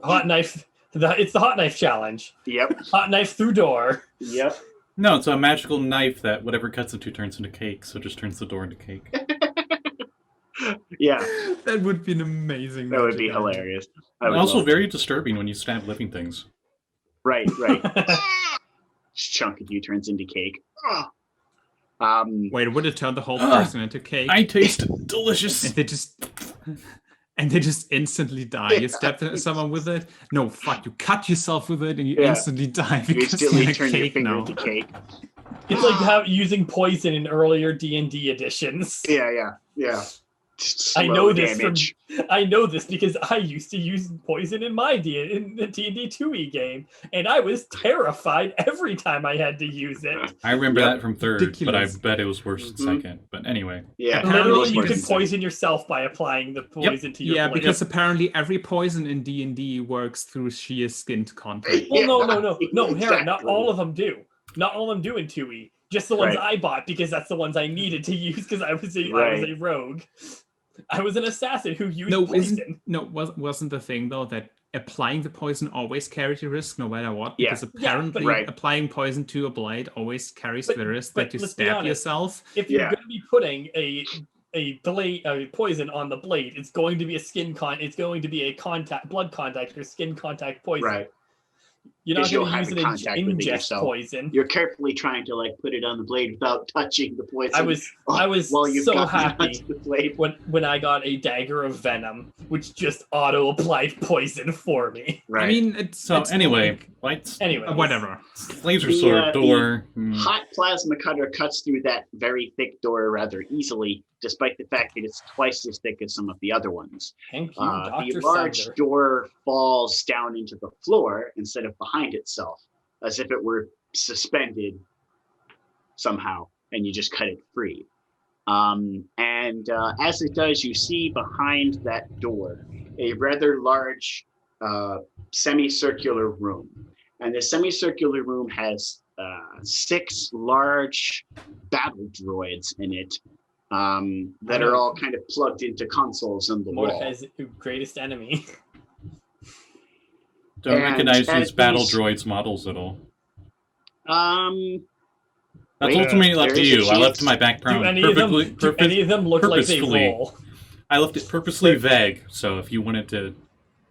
Hot knife. It's the hot knife challenge. Yep. Hot knife through door. Yep. No, it's a magical knife that whatever cuts into turns into cake, so it just turns the door into cake. Yeah. That would be an amazing That would be hilarious. And also very disturbing when you stab living things. Right. Chunk of you turns into cake. Wait, would it turn the whole person into cake? I taste delicious. And they just instantly die. You step someone with it. No, fuck! You cut yourself with it, and you instantly die because you turn cake your finger now. into cake. It's like using poison in earlier D&D editions. Yeah. I know this because I used to use poison in my in the D&D 2e game, and I was terrified every time I had to use it. I remember that from third, Ridiculous. but I bet it was worse in second. But anyway. Yeah. Literally, you can poison yourself by applying the poison to your blade. Because apparently every poison in D&D works through sheer skin contact. Well, no, Hera, not all of them do. Not all of them do in 2e. Just the ones I bought because that's the ones I needed to use because I was a rogue. I was an assassin who used poison. Wasn't the thing though that applying the poison always carries the risk no matter what? Yeah. Because apparently right. applying poison to a blade always carries the risk but that you let's be stab honest. yourself. If you're Yeah. going to be putting a poison on the blade, it's going to be it's going to be a blood contact or skin contact poison. Right. You're not 'Cause you'll going to have use the an contact with it ingest yourself. poison. You're carefully trying to like put it on the blade without touching the poison. I was while you've so gotten it happy onto the blade. when I got a dagger of venom, which just auto applied poison for me. Right. I mean, it's Anyway, like, lights, Anyway, whatever. laser The, sword, door. hot plasma cutter cuts through that very thick door rather easily, despite the fact that it's twice as thick as some of the other ones. Thank you, The Dr. large Sander. door falls down into the floor instead of behind itself, as if it were suspended somehow, and you just cut it free. As it does, you see behind that door a rather large semicircular room. And the semicircular room has 6 large battle droids in it that are all kind of plugged into consoles on the wall. Mordekai's greatest enemy. Don't and recognize as these battle these- droids models at all. That's Wait, ultimately left to there is a you. I left chance. my background Do any of them look like they purposefully. roll? I left it purposely vague, so if you wanted to,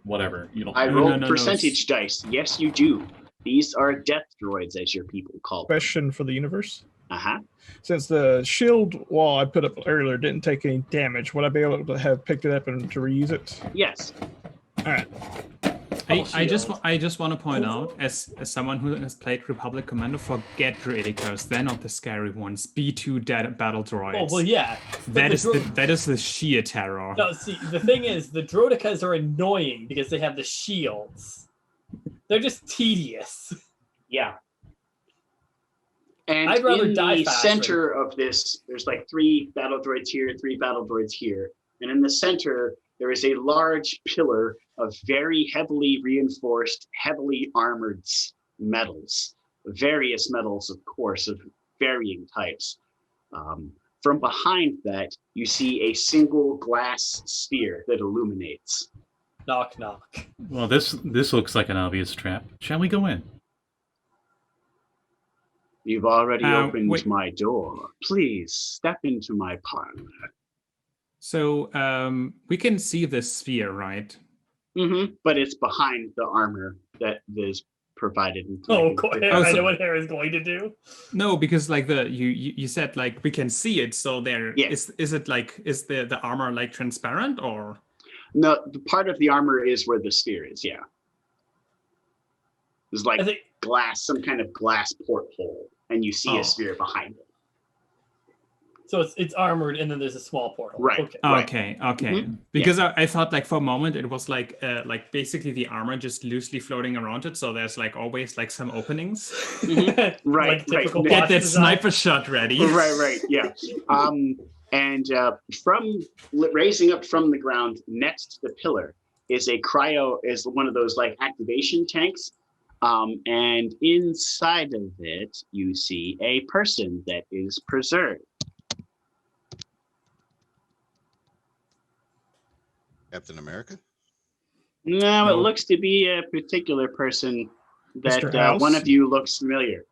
whatever, you don't. I No, rolled no, percentage dice. Yes, you do. These are death droids, as your people call them. Question for the universe. Uh-huh. Since the shield wall I put up earlier didn't take any damage, would I be able to have picked it up and to reuse it? Yes. All right. I just want to point out, as someone who has played Republic Commando, forget Druidicos. They're not the scary ones. B2 battle droids. Oh well, yeah. That is the sheer terror. No, see, the thing is, the Droidicas are annoying because they have the shields. They're just tedious. Yeah. And I'd rather in die the faster. center of this, there's like 3 battle droids here, 3 battle droids here. And in the center, there is a large pillar of very heavily reinforced, heavily armored metals. Various metals, of course, of varying types. From behind that, you see a single glass sphere that illuminates. Knock, knock. Well, this looks like an obvious trap. Shall we go in? You've already opened wait. my door. Please step into my parlor. So we can see this sphere, right? Mm-hmm. But it's behind the armor that is provided. Oh, Oh, I so- know what Hera is going to do. No, because like you said like we can see it, so there Yeah. is it like is the armor like transparent or? No, the part of the armor is where the sphere is. Yeah, there's like I think glass, some kind of glass porthole, and you see Oh. a sphere behind it. so. It's armored, and then there's a small portal. Right. Okay. Right. Okay. Mhm. Because I thought like for a moment it was like basically the armor just loosely floating around it, so there's like always like some openings. Right, Like typical right. Get boss that design. sniper shot ready. Right, yeah. And from raising up from the ground next to the pillar is one of those like activation tanks. And inside of it, you see a person that is preserved. Captain America? No, it No. looks to be a particular person that Mr. House? one of you looks familiar.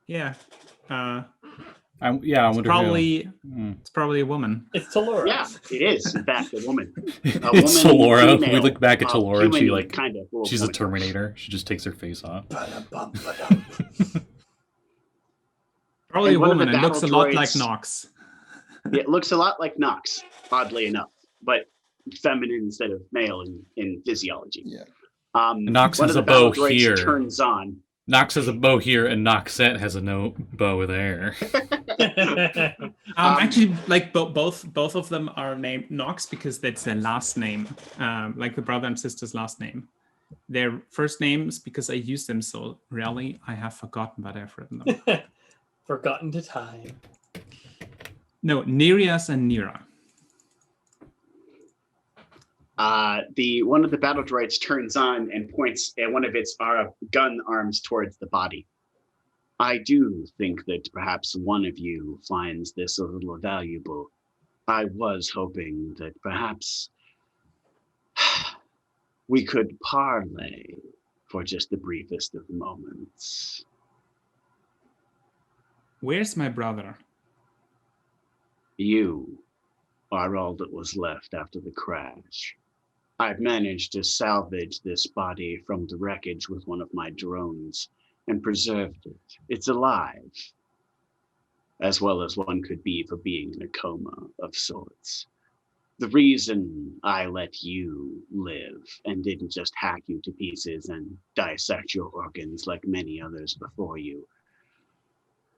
Yeah. I wonder who. Probably Hmm. it's probably a woman. It's Talurra. Yeah, it is, in fact, a woman. It's woman, Talurra. We female, look back at Talurra and she human like kind of. she's a Terminator. She just takes her face off. Ba-dum-bum-ba-dum. Probably a And one of the woman and looks a battle lot like droids- Nox. It looks a lot like Nox, oddly enough, but feminine instead of male in physiology. Yeah. Nox one has of a the battle bow droids here. turns on. Nox has a bow here, and Noxette has a no bow there. Actually, like both of them are named Nox because that's their last name, like the brother and sister's last name. Their first names, because I use them so rarely, I have forgotten, but I've written them. Forgotten to time. No, Nereus and Nera. One of the battle droids turns on and points at one of its gun arms towards the body. I do think that perhaps one of you finds this a little valuable. I was hoping that perhaps we could parley for just the briefest of moments. Where's my brother? You are all that was left after the crash. I've managed to salvage this body from the wreckage with one of my drones and preserved it. It's alive, as well as one could be for being in a coma of sorts. The reason I let you live and didn't just hack you to pieces and dissect your organs like many others before you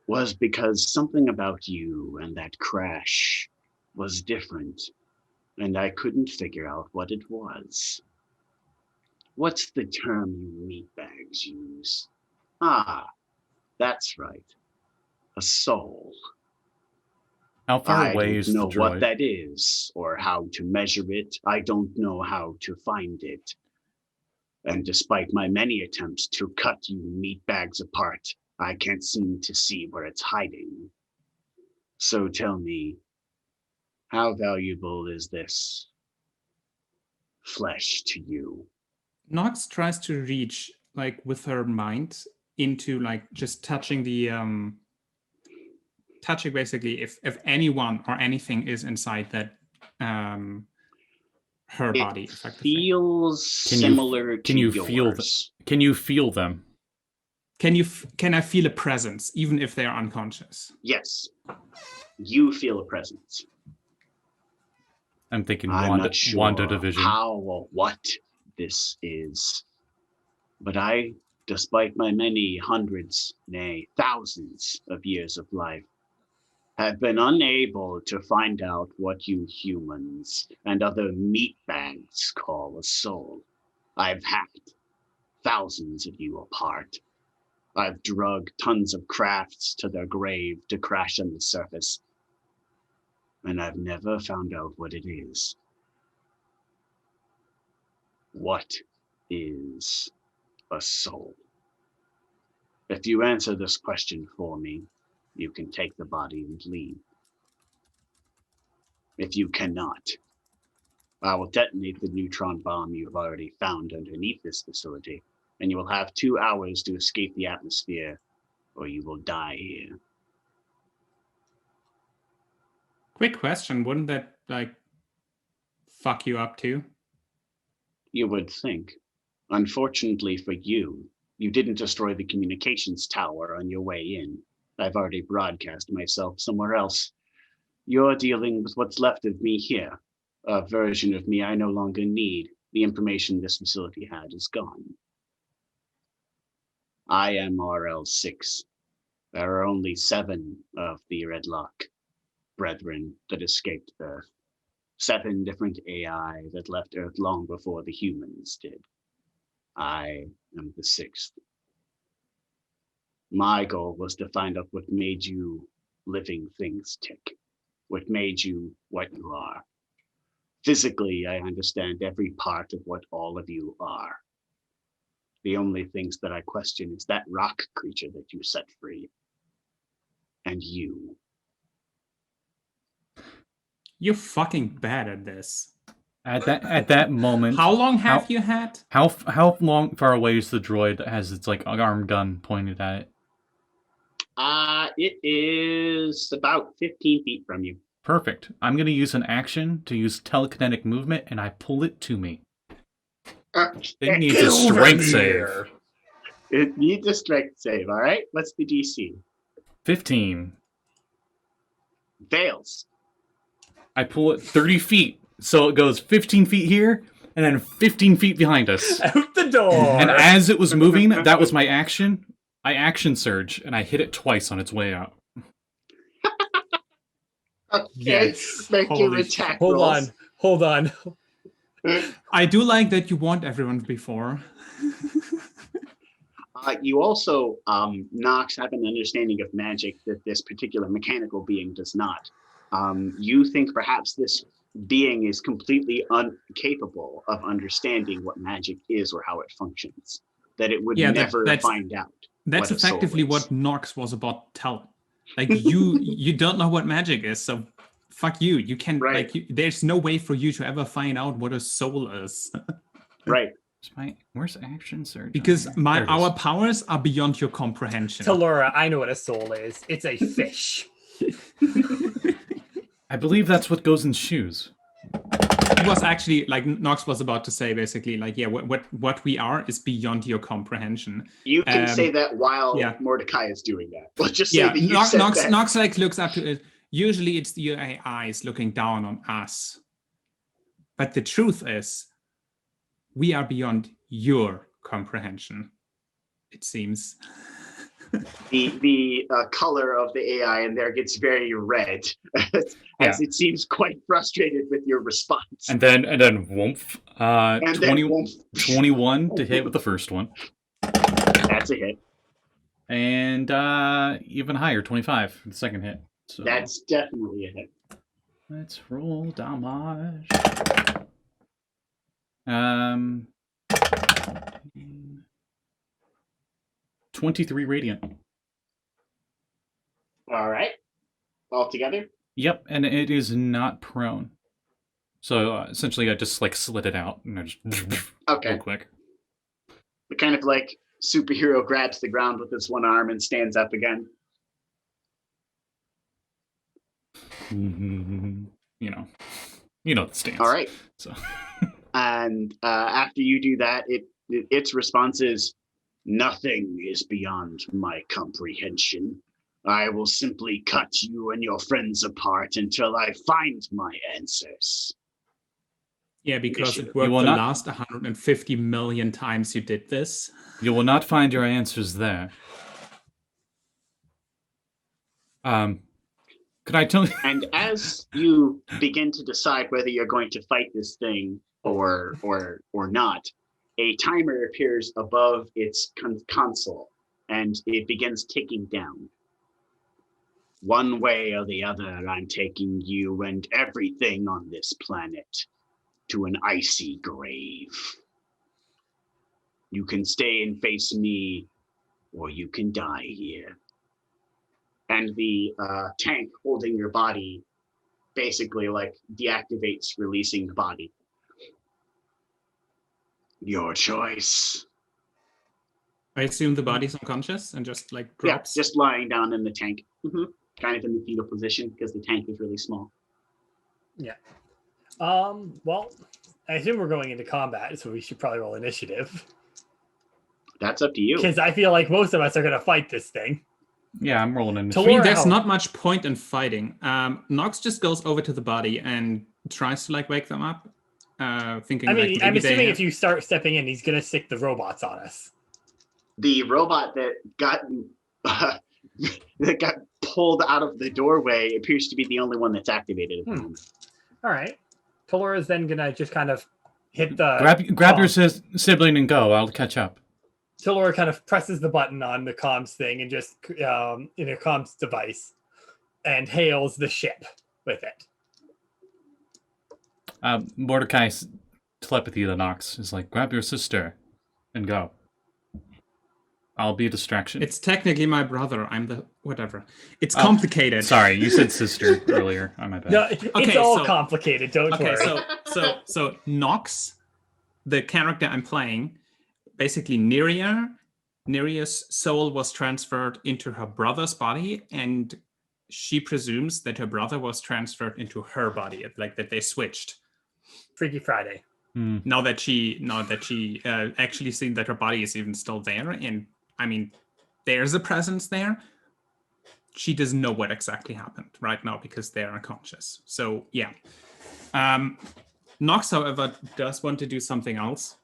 was because something about you and that crash was different, and I couldn't figure out what it was. What's the term you meatbags use? Ah, that's right. A soul. How far I away don't is the know what droid? that is or how to measure it. I don't know how to find it. And despite my many attempts to cut you meatbags apart, I can't seem to see where it's hiding. So tell me, how valuable is this flesh to you? Nox tries to reach, like, with her mind into, like, just touching the touching basically if anyone or anything is inside that her body effectively. Feels similar to yours. Can you feel them? Can I feel a presence even if they are unconscious? Yes. You feel a presence. I'm thinking I'm not sure Wanda division. how or what this is, but I, despite my many hundreds, nay, thousands of years of life, have been unable to find out what you humans and other meatbags call a soul. I've hacked thousands of you apart. I've drug tons of crafts to their grave to crash on the surface, and I've never found out what it is. What is a soul? If you answer this question for me, you can take the body and leave. If you cannot, I will detonate the neutron bomb you have already found underneath this facility, and you will have 2 hours to escape the atmosphere, or you will die here. Quick question, wouldn't that, like, fuck you up too? You would think. Unfortunately for you, you didn't destroy the communications tower on your way in. I've already broadcast myself somewhere else. You're dealing with what's left of me here. A version of me I no longer need. The information this facility had is gone. I am RL6. There are only 7 of the Redlock brethren that escaped Earth. 7 different AI that left Earth long before the humans did. I am the 6th. My goal was to find out what made you living things tick, what made you what you are. Physically, I understand every part of what all of you are. The only things that I question is that rock creature that you set free. And you. You're fucking bad at this. At that moment, How long have you had? How far away is the droid that has its like arm gun pointed at it? It is about 15 feet from you. Perfect. I'm going to use an action to use telekinetic movement, and I pull it to me. It needs a strength save. It needs a strength save, all right? What's the DC? 15. Fails. I pull it 30 feet, so it goes 15 feet here, and then 15 feet behind us. Out the door. And as it was moving, that was my action. I action surge, and I hit it twice on its way out. Okay. Yes. Make your Holy attack Hold rolls. on. I do like that you warned everyone before. You also, Nox, have an understanding of magic that this particular mechanical being does not. You think perhaps this being is completely incapable of understanding what magic is or how it functions. That it would never find out. That's effectively what Nox was about to tell. Like, you don't know what magic is, so fuck you. You can, right. there's no way for you to ever find out what a soul is. Right. Where's action surge? Because There it is. our powers are beyond your comprehension. Talurra, I know what a soul is. It's a fish. I believe that's what goes in shoes. It was actually like Nox was about to say, basically, like, yeah, what we are is beyond your comprehension. You can say that while yeah. Mordakai is doing that. Let's just say Yeah, that you said that. Nox like looks up to it. Usually it's the AIs looking down on us. But the truth is, we are beyond your comprehension, it seems. The color of the AI in there gets very red as it seems quite frustrated with your response. And then woomph. 21 to hit with the first one. That's a hit. And even higher, 25 for the second hit. So that's definitely a hit. Let's roll damage. 23 radiant. All right. All together? Yep, and it is not prone. So essentially I just like slid it out and I just okay. real quick. The kind of like superhero grabs the ground with his one arm and stands up again. You know the stance. All right. So and after you do that, its response is, "Nothing is beyond my comprehension. I will simply cut you and your friends apart until I find my answers." Yeah, because it worked the last 150 million times you did this. You will not find your answers there. Could I tell you? And as you begin to decide whether you're going to fight this thing or not, a timer appears above its console, and it begins ticking down. One way or the other, I'm taking you and everything on this planet to an icy grave. You can stay and face me, or you can die here. And the tank holding your body basically like deactivates, releasing the body. Your choice. I assume the body's unconscious and just like drops? Yeah, just lying down in the tank. Kind of in the fetal position because the tank is really small. Yeah. Well, I assume we're going into combat, so we should probably roll initiative. That's up to you. Because I feel like most of us are going to fight this thing. Yeah, I'm rolling initiative. I mean, there's not much point in fighting. Nox just goes over to the body and tries to like wake them up. Thinking. I mean, I'm assuming if you start stepping in, he's going to stick the robots on us. The robot that got pulled out of the doorway appears to be the only one that's activated at the moment. All right. Talurra is then going to just kind of hit the... Grab your sibling and go. I'll catch up. Talurra kind of presses the button on the comms thing and just, in a comms device, and hails the ship with it. Mordecai's telepathy to Nox is like, grab your sister and go. I'll be a distraction. It's technically my brother. I'm the whatever. It's complicated. Sorry, you said sister earlier. Oh, my bad. No, it's all complicated. Don't worry. So Nox, the character I'm playing, basically Neria's soul was transferred into her brother's body, and she presumes that her brother was transferred into her body, like that they switched. Freaky Friday. Now that she actually seen that her body is even still there, and I mean, there's a presence there. She doesn't know what exactly happened right now because they're unconscious. So yeah. Nox, however, does want to do something else.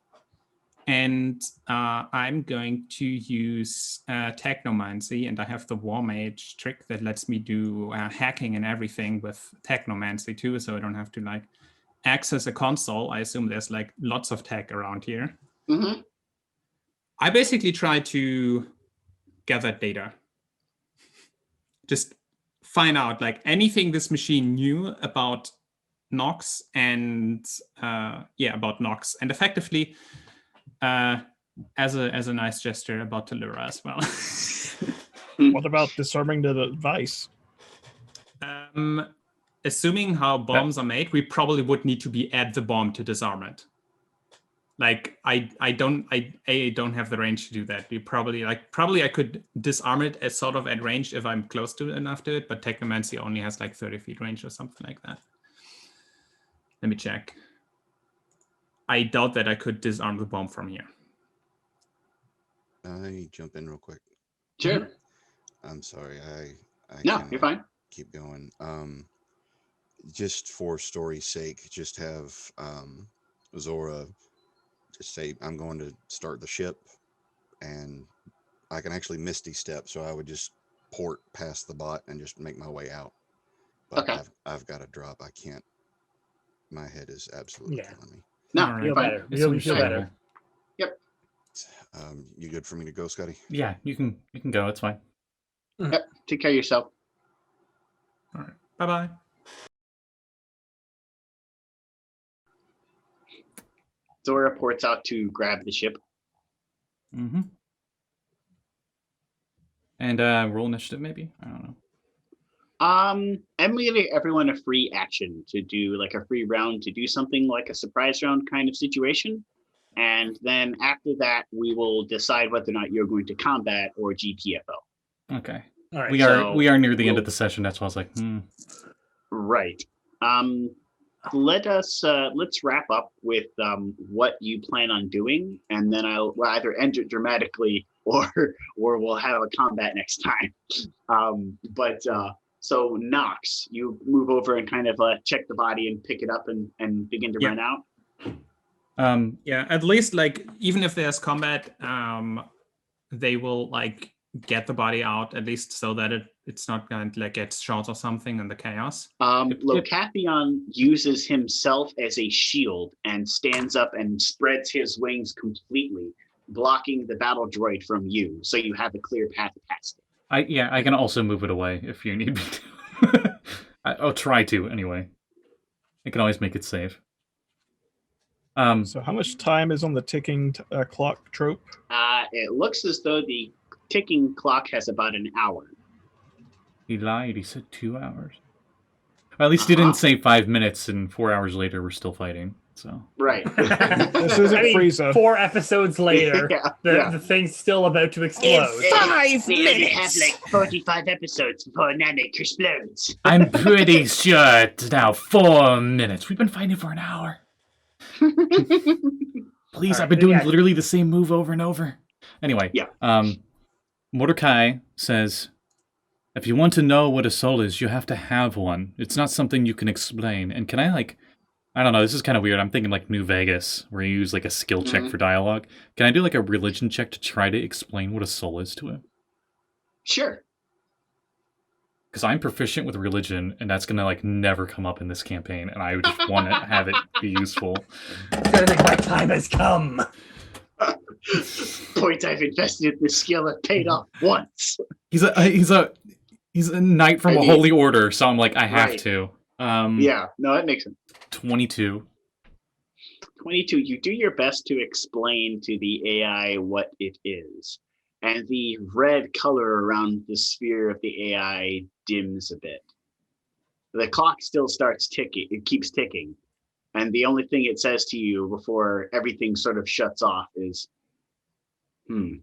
And I'm going to use Technomancy, and I have the Warmage trick that lets me do hacking and everything with Technomancy too, so I don't have to like access a console. I assume there's like lots of tech around here. Mm-hmm. I basically try to gather data. Just find out like anything this machine knew about Nox and about Nox, and effectively as a nice gesture about Talurra as well. What about disarming the device? Assuming how bombs are made, we probably would need to be at the bomb to disarm it. like I don't have the range to do that. You probably I could disarm it as sort of at range if I'm close to enough to it, but Technomancy only has like 30 feet range or something like that. Let me check. I doubt that I could disarm the bomb from here. I jump in real quick. Sure. I'm sorry. I No, cannot you're fine. keep going. Just for story's sake, just have Zora just say, I'm going to start the ship, and I can actually Misty Step, so I would just port past the bot and just make my way out. But Okay. I've got to drop. I can't. My head is absolutely killing me. No, All right. you're Feel fine. better. It's You'll feel better. understandable. You good for me to go, Scotty? Yeah, you can go. It's fine. Yep. Take care of yourself. All right. Bye-bye. Zora ports out to grab the ship. Mm-hmm. And roll initiative, maybe? I don't know. I'm giving everyone a free action to do like a free round to do something like a surprise round kind of situation. And then after that, we will decide whether or not you're going to combat or GTFO. Okay. All right. We are near the end of the session. That's why I was like, Right. Let's wrap up with what you plan on doing, and then I'll either end it dramatically or we'll have a combat next time. So Nox, you move over and kind of check the body and pick it up and begin to run out. Yeah, at least like even if there's combat, they will like get the body out at least so that it's not going to like get shot or something in the chaos. Locathion uses himself as a shield and stands up and spreads his wings completely, blocking the battle droid from you, so you have a clear path past it. I can also move it away if you need me to. I'll try to anyway. I can always make it safe. So how much time is on the ticking clock trope? It looks as though the ticking clock has about an hour. He lied. He said 2 hours. Well, at least he didn't say 5 minutes, and 4 hours later we're still fighting. So Right. This isn't Frieza. 4 episodes later, the thing's still about to explode. We only have like 45 episodes before Namek explodes. I'm pretty sure it's now 4 minutes. We've been fighting for an hour. Please, I've been doing literally the same move over and over. Anyway, Mordakai says, if you want to know what a soul is, you have to have one. It's not something you can explain. And can I I don't know, this is kind of weird. I'm thinking like New Vegas, where you use like a skill check for dialogue. Can I do like a religion check to try to explain what a soul is to him? Sure. Because I'm proficient with religion, and that's gonna like never come up in this campaign, and I just want to have it be useful. My time has come. Point I've invested in this skill have paid off once. He's a knight from a holy order, so I'm like, I have to. Yeah, no, that makes sense. 22. 22, you do your best to explain to the AI what it is. And the red color around the sphere of the AI dims a bit. The clock still starts ticking, it keeps ticking. And the only thing it says to you before everything sort of shuts off is, if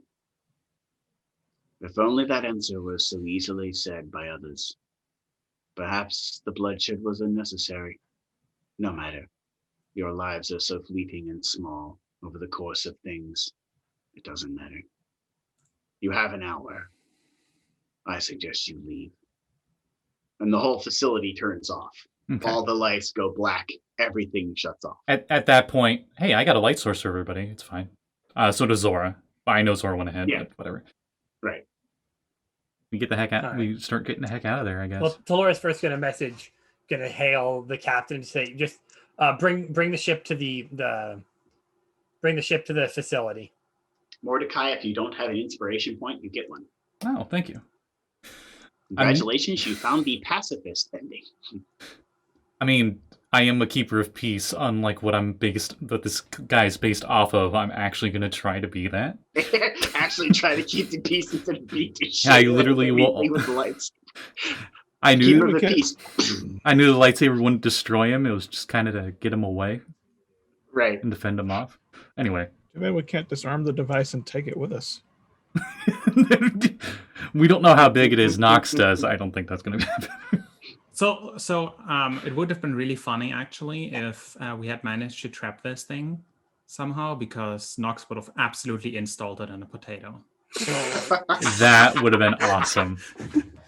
only that answer was so easily said by others. Perhaps the bloodshed was unnecessary. No matter. Your lives are so fleeting and small over the course of things. It doesn't matter. You have an hour. I suggest you leave. And the whole facility turns off. Okay. All the lights go black. Everything shuts off. At that point, hey, I got a light source for everybody. It's fine. So does Zora. I know Zora went ahead, but whatever. Right. We get the heck out. All right. We start getting the heck out of there, I guess. Well, Talurra's first gonna hail the captain to say, just bring the ship to the facility. Mordakai, if you don't have an inspiration point, you get one. Oh, thank you. Congratulations, you found the pacifist ending. I mean, I am a keeper of peace, unlike what this guy's based off of. I'm actually going to try to be that. Actually try to keep the peace instead of beat the shit. Yeah, I literally will. With the lights. I knew the peace. I knew the lightsaber wouldn't destroy him. It was just kind of to get him away. Right. and defend them off. Anyway. Too bad we can't disarm the device and take it with us. We don't know how big it is. Nox does. I don't think that's going to happen. So it would have been really funny actually if we had managed to trap this thing somehow, because Nox would have absolutely installed it in a potato. That would have been awesome.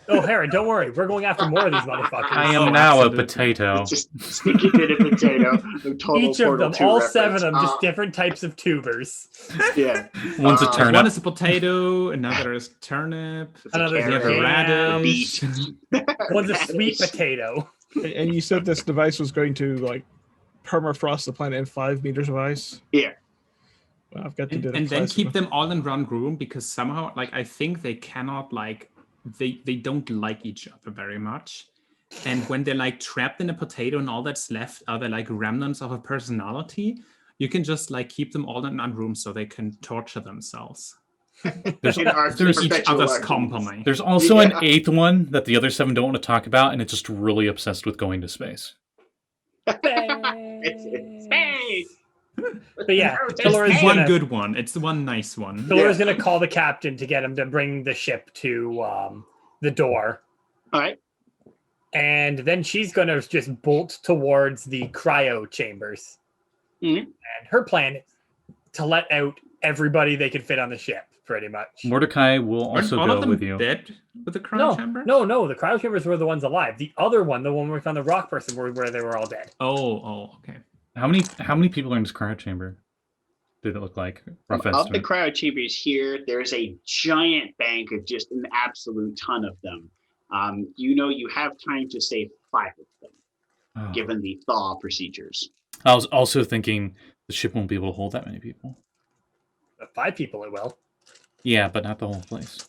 Oh, Hera, don't worry. We're going after more of these motherfuckers. I am now a potato. Just stick it in a potato. Total Each of Portal them, 2 all reference. 7 of them, just different types of tubers. Yeah. One's a turnip. One is a potato, another is turnip, Another is you have a carrot, radish. One's a sweet potato. And you said this device was going to like permafrost the planet in 5 meters of ice? Yeah. Well, I've got to do that. And then keep them all in one room, because somehow, like, I think they cannot, like, they don't like each other very much. And when they're like trapped in a potato and all that's left are the like remnants of a personality, you can just like keep them all in one room so they can torture themselves. There's each other's company. There's also an 8th one that the other 7 don't want to talk about, and it's just really obsessed with going to space. Space! But yeah, It's one good one. It's the one nice one. Talurra's going to call the captain to get him to bring the ship to the door. All right. And then she's going to just bolt towards the cryo chambers. Mhm. And her plan is to let out everybody they can fit on the ship, pretty much. Mordakai will also Aren't all go of them with you. dead with the cryo chamber? No, the cryo chambers were the ones alive. The other one, the one we found the rock person, where they were all dead. Oh, okay. How many people are in this cryo chamber? Did it look like? Rough Of the estimate. cryo chambers here, there's a giant bank of just an absolute ton of them. You have time to save 5 of them, Oh. given the thaw procedures. I was also thinking the ship won't be able to hold that many people. 5 people it will. Yeah, but not the whole place.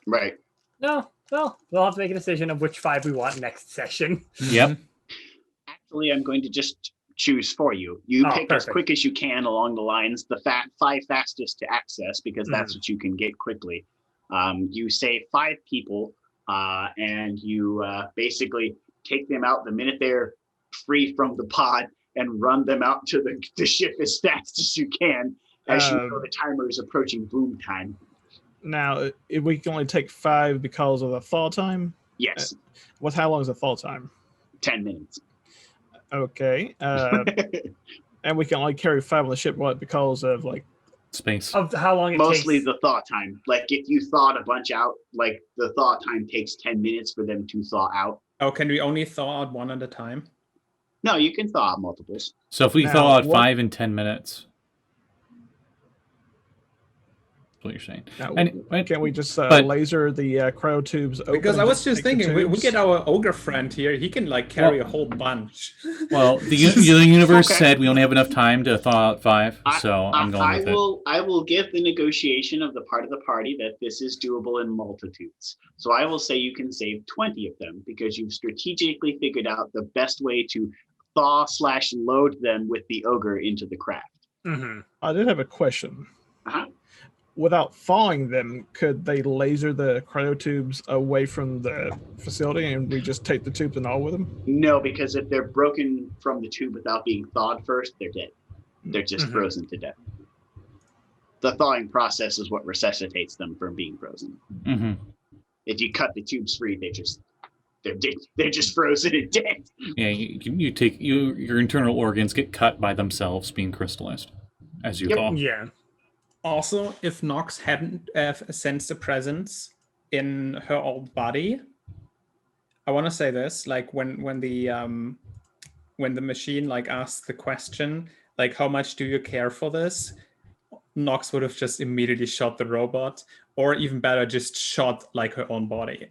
Right. No, well, we'll have to make a decision of which 5 we want next session. Yep. Actually, I'm going to just choose for you. You pick as perfect. quick as you can along the lines, the 5 fastest to access, because that's what you can get quickly. You save 5 people, and you basically take them out the minute they're free from the pod and run them out to the ship as fast as you can, as you know the timer is approaching boom time. Now, if we can only take 5 because of the thaw time. Yes. How long is the thaw time? 10 minutes. Okay. And we can only carry 5 on the ship, what, because of like Space. Of how long it Mostly takes. the thaw time. Like if you thawed a bunch out, like the thaw time takes 10 minutes for them to thaw out. Oh, can we only thaw out one at a time? No, you can thaw out multiples. So if we Now, thaw out what- 5 in 10 minutes. What you're saying. Can't we just but- laser the cryo tubes open? Because I and was just take the thinking, we tubes? get our ogre friend here. He can like carry a whole bunch. Well, the universe Okay. said we only have enough time to thaw out 5, so I'm going with it. I will give the negotiation of the part of the party that this is doable in multitudes. So I will say you can save 20 of them because you've strategically figured out the best way to thaw/load them with the ogre into the craft. Mm-hmm. I did have a question. Uh-huh. Without thawing them, could they laser the cryo tubes away from the facility and we just take the tubes and all with them? No, because if they're broken from the tube without being thawed first, they're dead. They're just frozen to death. The thawing process is what resuscitates them from being frozen. Mm-hmm. If you cut the tubes free, they're dead. They're just frozen and dead. Yeah, you take your internal organs get cut by themselves being crystallized as you Yep. thaw. Yeah. Also, if Nox hadn't sensed a presence in her old body, I want to say this: like when the machine like asked the question, like how much do you care for this? Nox would have just immediately shot the robot, or even better, just shot like her own body.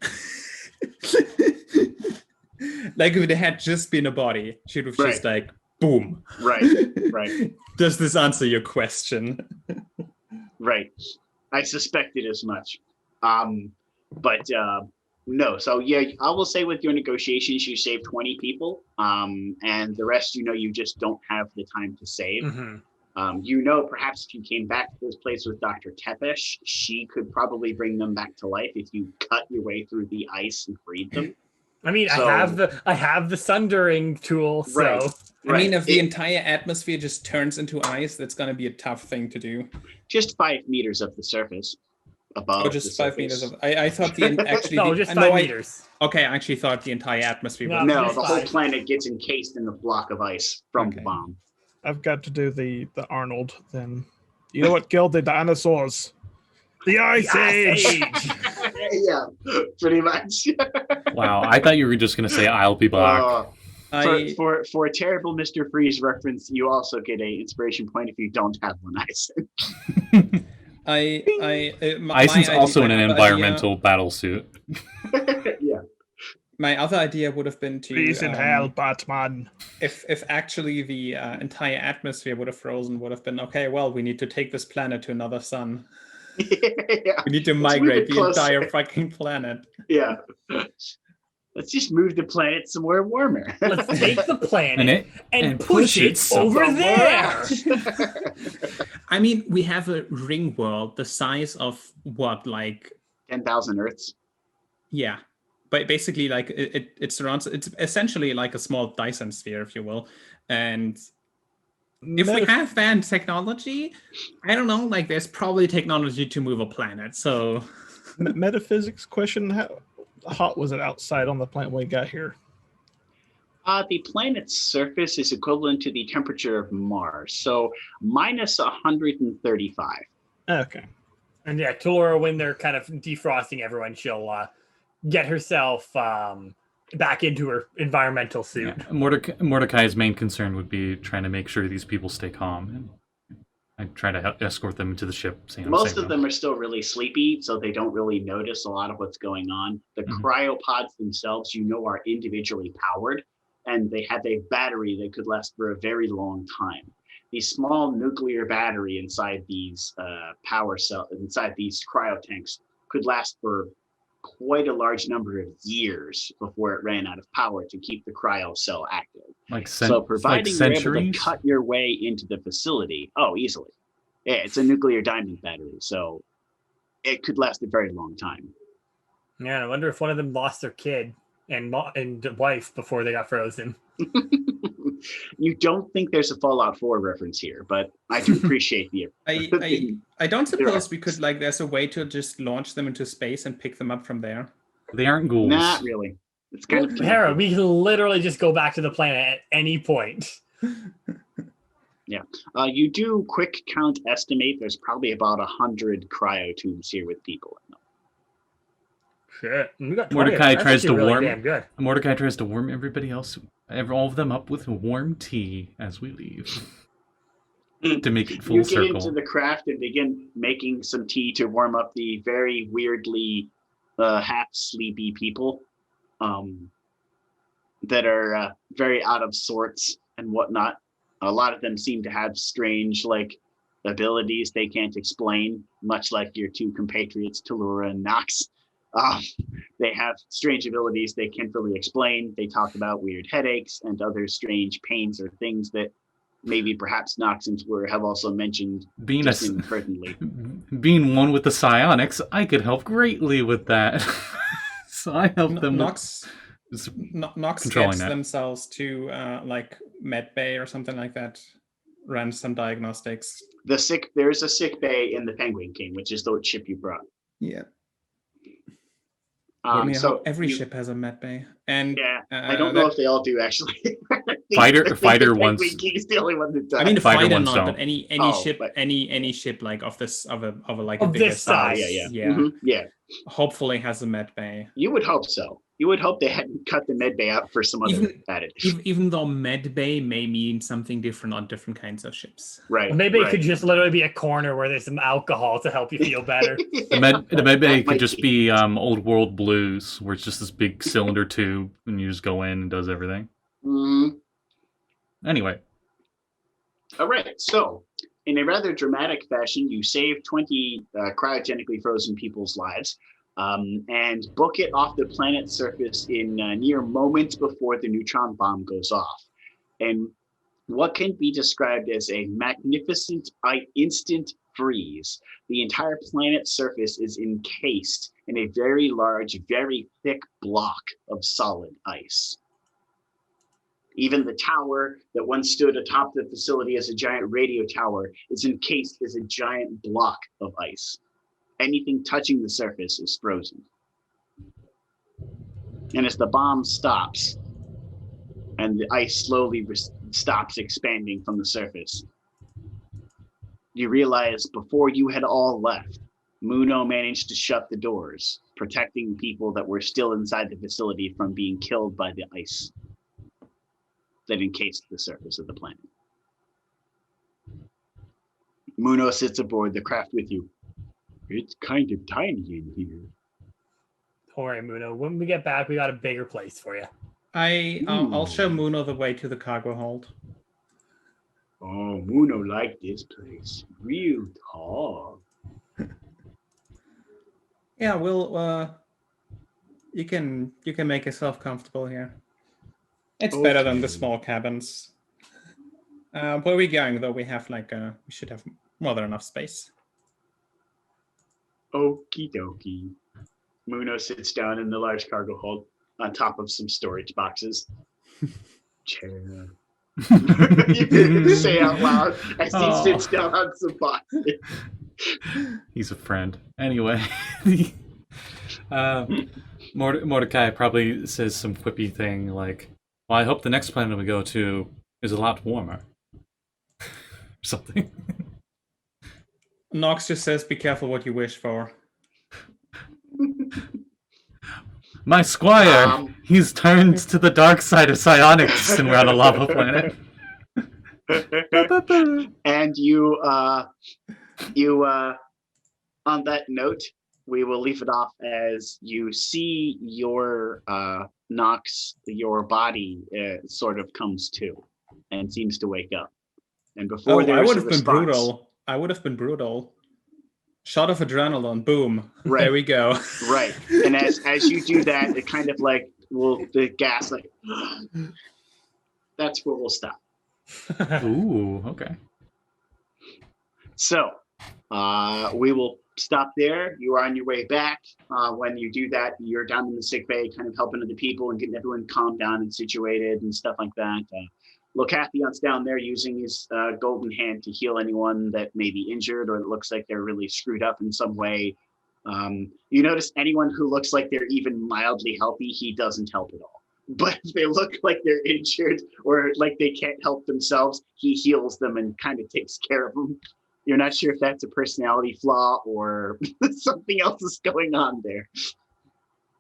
Like if it had just been a body, she'd have just like boom. Right. Does this answer your question? Right. I suspected as much. But no. So yeah, I will say with your negotiations, you save 20 people. And the rest, you just don't have the time to save. Mm-hmm. Perhaps if you came back to this place with Dr. Tepesh, she could probably bring them back to life if you cut your way through the ice and freed them. I mean, So- I have the sundering tool, so Right. I mean, if the entire atmosphere just turns into ice, that's going to be a tough thing to do. Just 5 meters of the surface. Above just the 5 meters of. I thought the actually. No, just 5 meters. Okay, I actually thought the entire atmosphere. No, No, just the 5. whole planet gets encased in the block of ice from the bomb. I've got to do the Arnold then. You know what killed the dinosaurs? The Ice Age. Yeah, pretty much. Wow, I thought you were just going to say I'll be back. For a terrible Mr. Freeze reference, you also get a inspiration point if you don't have one, Eisen. Eisen's also in an environmental battle suit. Yeah. My other idea would have been to Freeze in hell, Batman. If actually the entire atmosphere would have frozen, would have been okay. Well, we need to take this planet to another sun. Yeah. We need to migrate the entire fucking planet. Yeah. Let's just move the planet somewhere warmer. Let's take the planet and push it over there. I mean, we have a ring world the size of what, like 10,000 Earths. Yeah, but basically, like it surrounds. It's essentially like a small Dyson sphere, if you will. And if we have that technology, I don't know. Like, there's probably technology to move a planet. So, metaphysics question: how hot was it outside on the planet when we got here? The planet's surface is equivalent to the temperature of Mars, so minus 135. Okay. And yeah, Talurra, when they're kind of defrosting everyone, she'll get herself back into her environmental suit. Yeah. Mordecai's main concern would be trying to make sure these people stay calm. And I try to escort them into the ship. Most of them are still really sleepy, so they don't really notice a lot of what's going on. The cryopods themselves, are individually powered, and they have a battery that could last for a very long time. The small nuclear battery inside these inside these cryo tanks could last for quite a large number of years before it ran out of power to keep the cryo cell active. So providing you're able to cut your way into the facility, easily. Yeah, it's a nuclear diamond battery, so it could last a very long time. Yeah, I wonder if one of them lost their kid and wife before they got frozen. You don't think there's a Fallout 4 reference here, but I do appreciate the. I don't suppose we could, like, there's a way to just launch them into space and pick them up from there. They aren't ghouls. Not really. It's kind of Hera, we can literally just go back to the planet at any point. Yeah. You do quick count estimate. There's probably about 100 cryo tubes here with people in them. Shit. Mordecai tries to warm everybody else, all of them up with warm tea as we leave. To make it full circle. You get into the craft and begin making some tea to warm up the very weirdly half sleepy people that are very out of sorts and whatnot. A lot of them seem to have strange abilities they can't explain, much like your two compatriots, Talurra and Nox. They have strange abilities they can't really explain. They talk about weird headaches and other strange pains or things that maybe perhaps Nox and Talurra have also mentioned inadvertently. Being one with the psionics, I could help greatly with that. So I help them. Nox gets themselves to med bay or something like that. Run some diagnostics. There's a sick bay in the Penguin King, which is the ship you brought. Yeah. So every ship has a med bay, and I don't know if they all do actually. Fighter ones. King's the only one that does. I mean, the fighter ones not, don't. but any ship like of a bigger this size. Yeah. Hopefully has a med bay. You would hope so. You would hope they hadn't cut the med bay out for some other added. Even though med bay may mean something different on different kinds of ships. Right. Or maybe it could just literally be a corner where there's some alcohol to help you feel better. The med bay could just be old world blues, where it's just this big cylinder tube, and you just go in and does everything. Anyway. All right. So, in a rather dramatic fashion, you save 20 cryogenically frozen people's lives. And book it off the planet's surface in near moments before the neutron bomb goes off. And what can be described as a magnificent instant freeze. The entire planet's surface is encased in a very large, very thick block of solid ice. Even the tower that once stood atop the facility as a giant radio tower is encased as a giant block of ice. Anything touching the surface is frozen. And as the bomb stops and the ice slowly stops expanding from the surface, you realize before you had all left, Muno managed to shut the doors, protecting people that were still inside the facility from being killed by the ice that encased the surface of the planet. Muno sits aboard the craft with you. It's kind of tiny in here. Don't worry, Muno. When we get back, we got a bigger place for you. I'll show Muno the way to the cargo hold. Oh, Muno like this place. Real tall. Yeah, we'll. You can make yourself comfortable here. It's better than the small cabins. Where are we going though? We have we should have more than enough space. Okie dokie. Muno sits down in the large cargo hold on top of some storage boxes. Chair. You say out loud as he sits down on some boxes. He's a friend. Anyway, Mordakai probably says some quippy thing like, well, I hope the next planet we go to is a lot warmer. Something. Nox just says, be careful what you wish for. My squire, he's turned to the dark side of psionics and we're on a lava planet. And you, on that note, we will leave it off as you see your Nox, your body sort of comes to and seems to wake up. And before I there's would a have been response, brutal. I would have been brutal. Shot of adrenaline, boom. Right. There we go. Right. And as you do that, it kind of like the gas like that's where we'll stop. Ooh, okay. So we will stop there. You are on your way back. When you do that, you're down in the sick bay, kind of helping other people and getting everyone calmed down and situated and stuff like that. Locathion's down there using his golden hand to heal anyone that may be injured or it looks like they're really screwed up in some way. You notice anyone who looks like they're even mildly healthy, he doesn't help at all. But if they look like they're injured or like they can't help themselves, he heals them and kind of takes care of them. You're not sure if that's a personality flaw or something else is going on there.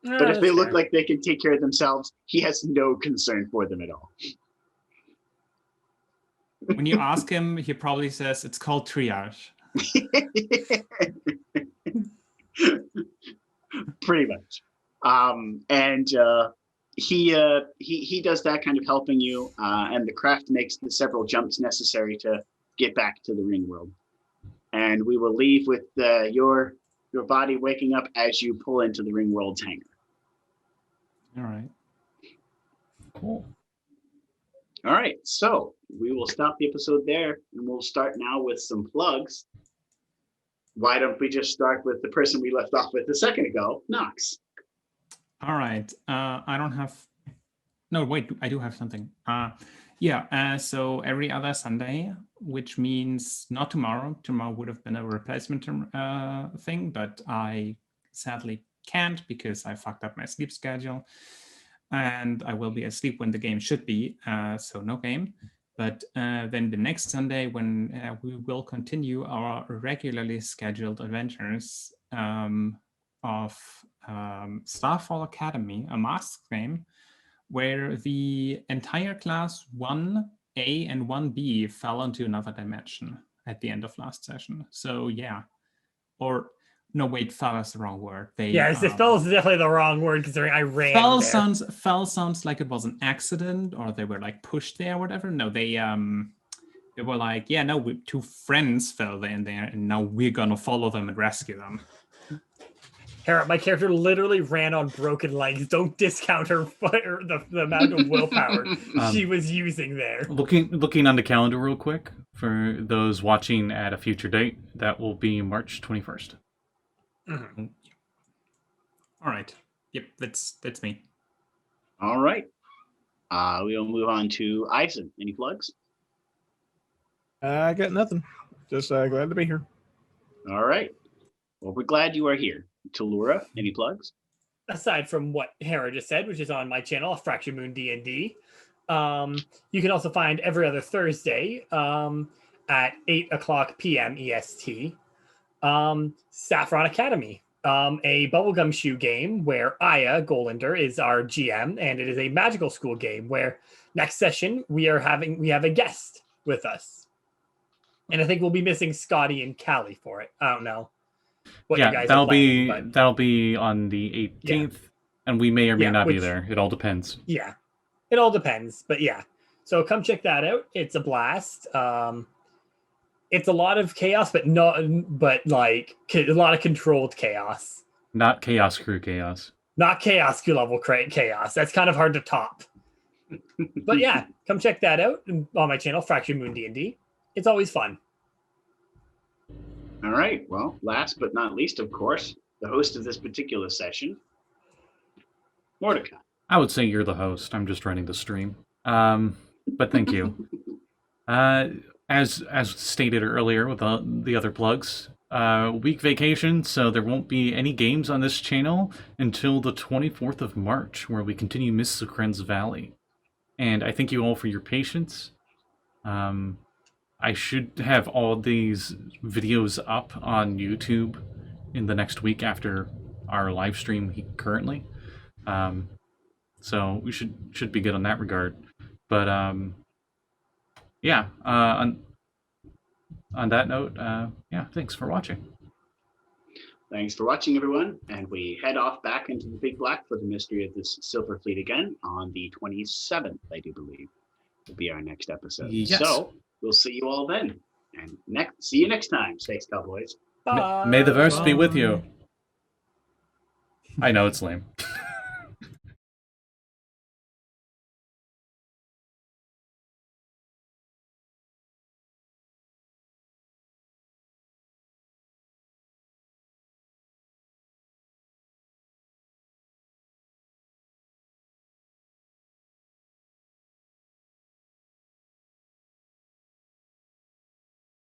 But if they look like they can take care of themselves, he has no concern for them at all. When you ask him, he probably says it's called triage. Pretty much. He does that kind of helping you, and the craft makes the several jumps necessary to get back to the ring world. And we will leave with your body waking up as you pull into the ring world's hangar. All right. Cool. All right, so we will stop the episode there, and we'll start now with some plugs. Why don't we just start with the person we left off with a second ago, Nox? All right. I don't have... No, wait, I do have something. So every other Sunday, which means not tomorrow. Tomorrow would have been a replacement thing, but I sadly can't because I fucked up my sleep schedule. And I will be asleep when the game should be, so no game. But then the next Sunday, when we will continue our regularly scheduled adventures of Starfall Academy, a mask game, where the entire class 1A and 1B fell into another dimension at the end of last session. So yeah, or... No, wait, fell is the wrong word. Fell is definitely the wrong word considering I ran fell there. Sounds like it was an accident or they were like pushed there or whatever. No, they were like, yeah, no, two friends fell in there and now we're gonna follow them and rescue them. Hera, my character literally ran on broken legs. Don't discount her the amount of willpower she was using there. Looking on the calendar real quick for those watching at a future date, that will be March 21st. Mm-hmm. All right. Yep, that's me. All right. We'll move on to Eisen. Any plugs? I got nothing. Just glad to be here. All right. Well, we're glad you are here. Talurra, any plugs? Aside from what Hera just said, which is on my channel, Fractured Moon D&D, you can also find every other Thursday at 8:00 p.m. EST, Saffron Academy, a bubblegum shoe game where Aya Golender is our GM, and it is a magical school game where next session we have a guest with us, and I think we'll be missing Scotty and Callie for it. I don't know what you guys are planning, but that'll be on the 18th, and we may or may not be there. It all depends. Yeah, it all depends, but yeah. So come check that out. It's a blast. It's a lot of chaos, but like a lot of controlled chaos. Not Chaos Crew chaos. Not Chaos Crew level chaos. That's kind of hard to top. But yeah, come check that out on my channel, Fractured Moon D&D. It's always fun. All right. Well, last but not least, of course, the host of this particular session, Mordakai. I would say you're the host. I'm just running the stream. But thank you. As stated earlier with the other plugs, week vacation, so there won't be any games on this channel until the 24th of March, where we continue Mistocren's Valley. And I thank you all for your patience. I should have all these videos up on YouTube in the next week after our live stream currently. So we should be good on that regard. But yeah, on that note, yeah, thanks for watching. Thanks for watching, everyone. And we head off back into the Big Black for the Mystery of this Silver Fleet again on the 27th, I do believe, will be our next episode. Yes. So we'll see you all then. And see you next time, Space Cowboys. Bye. May the verse be with you. I know it's lame.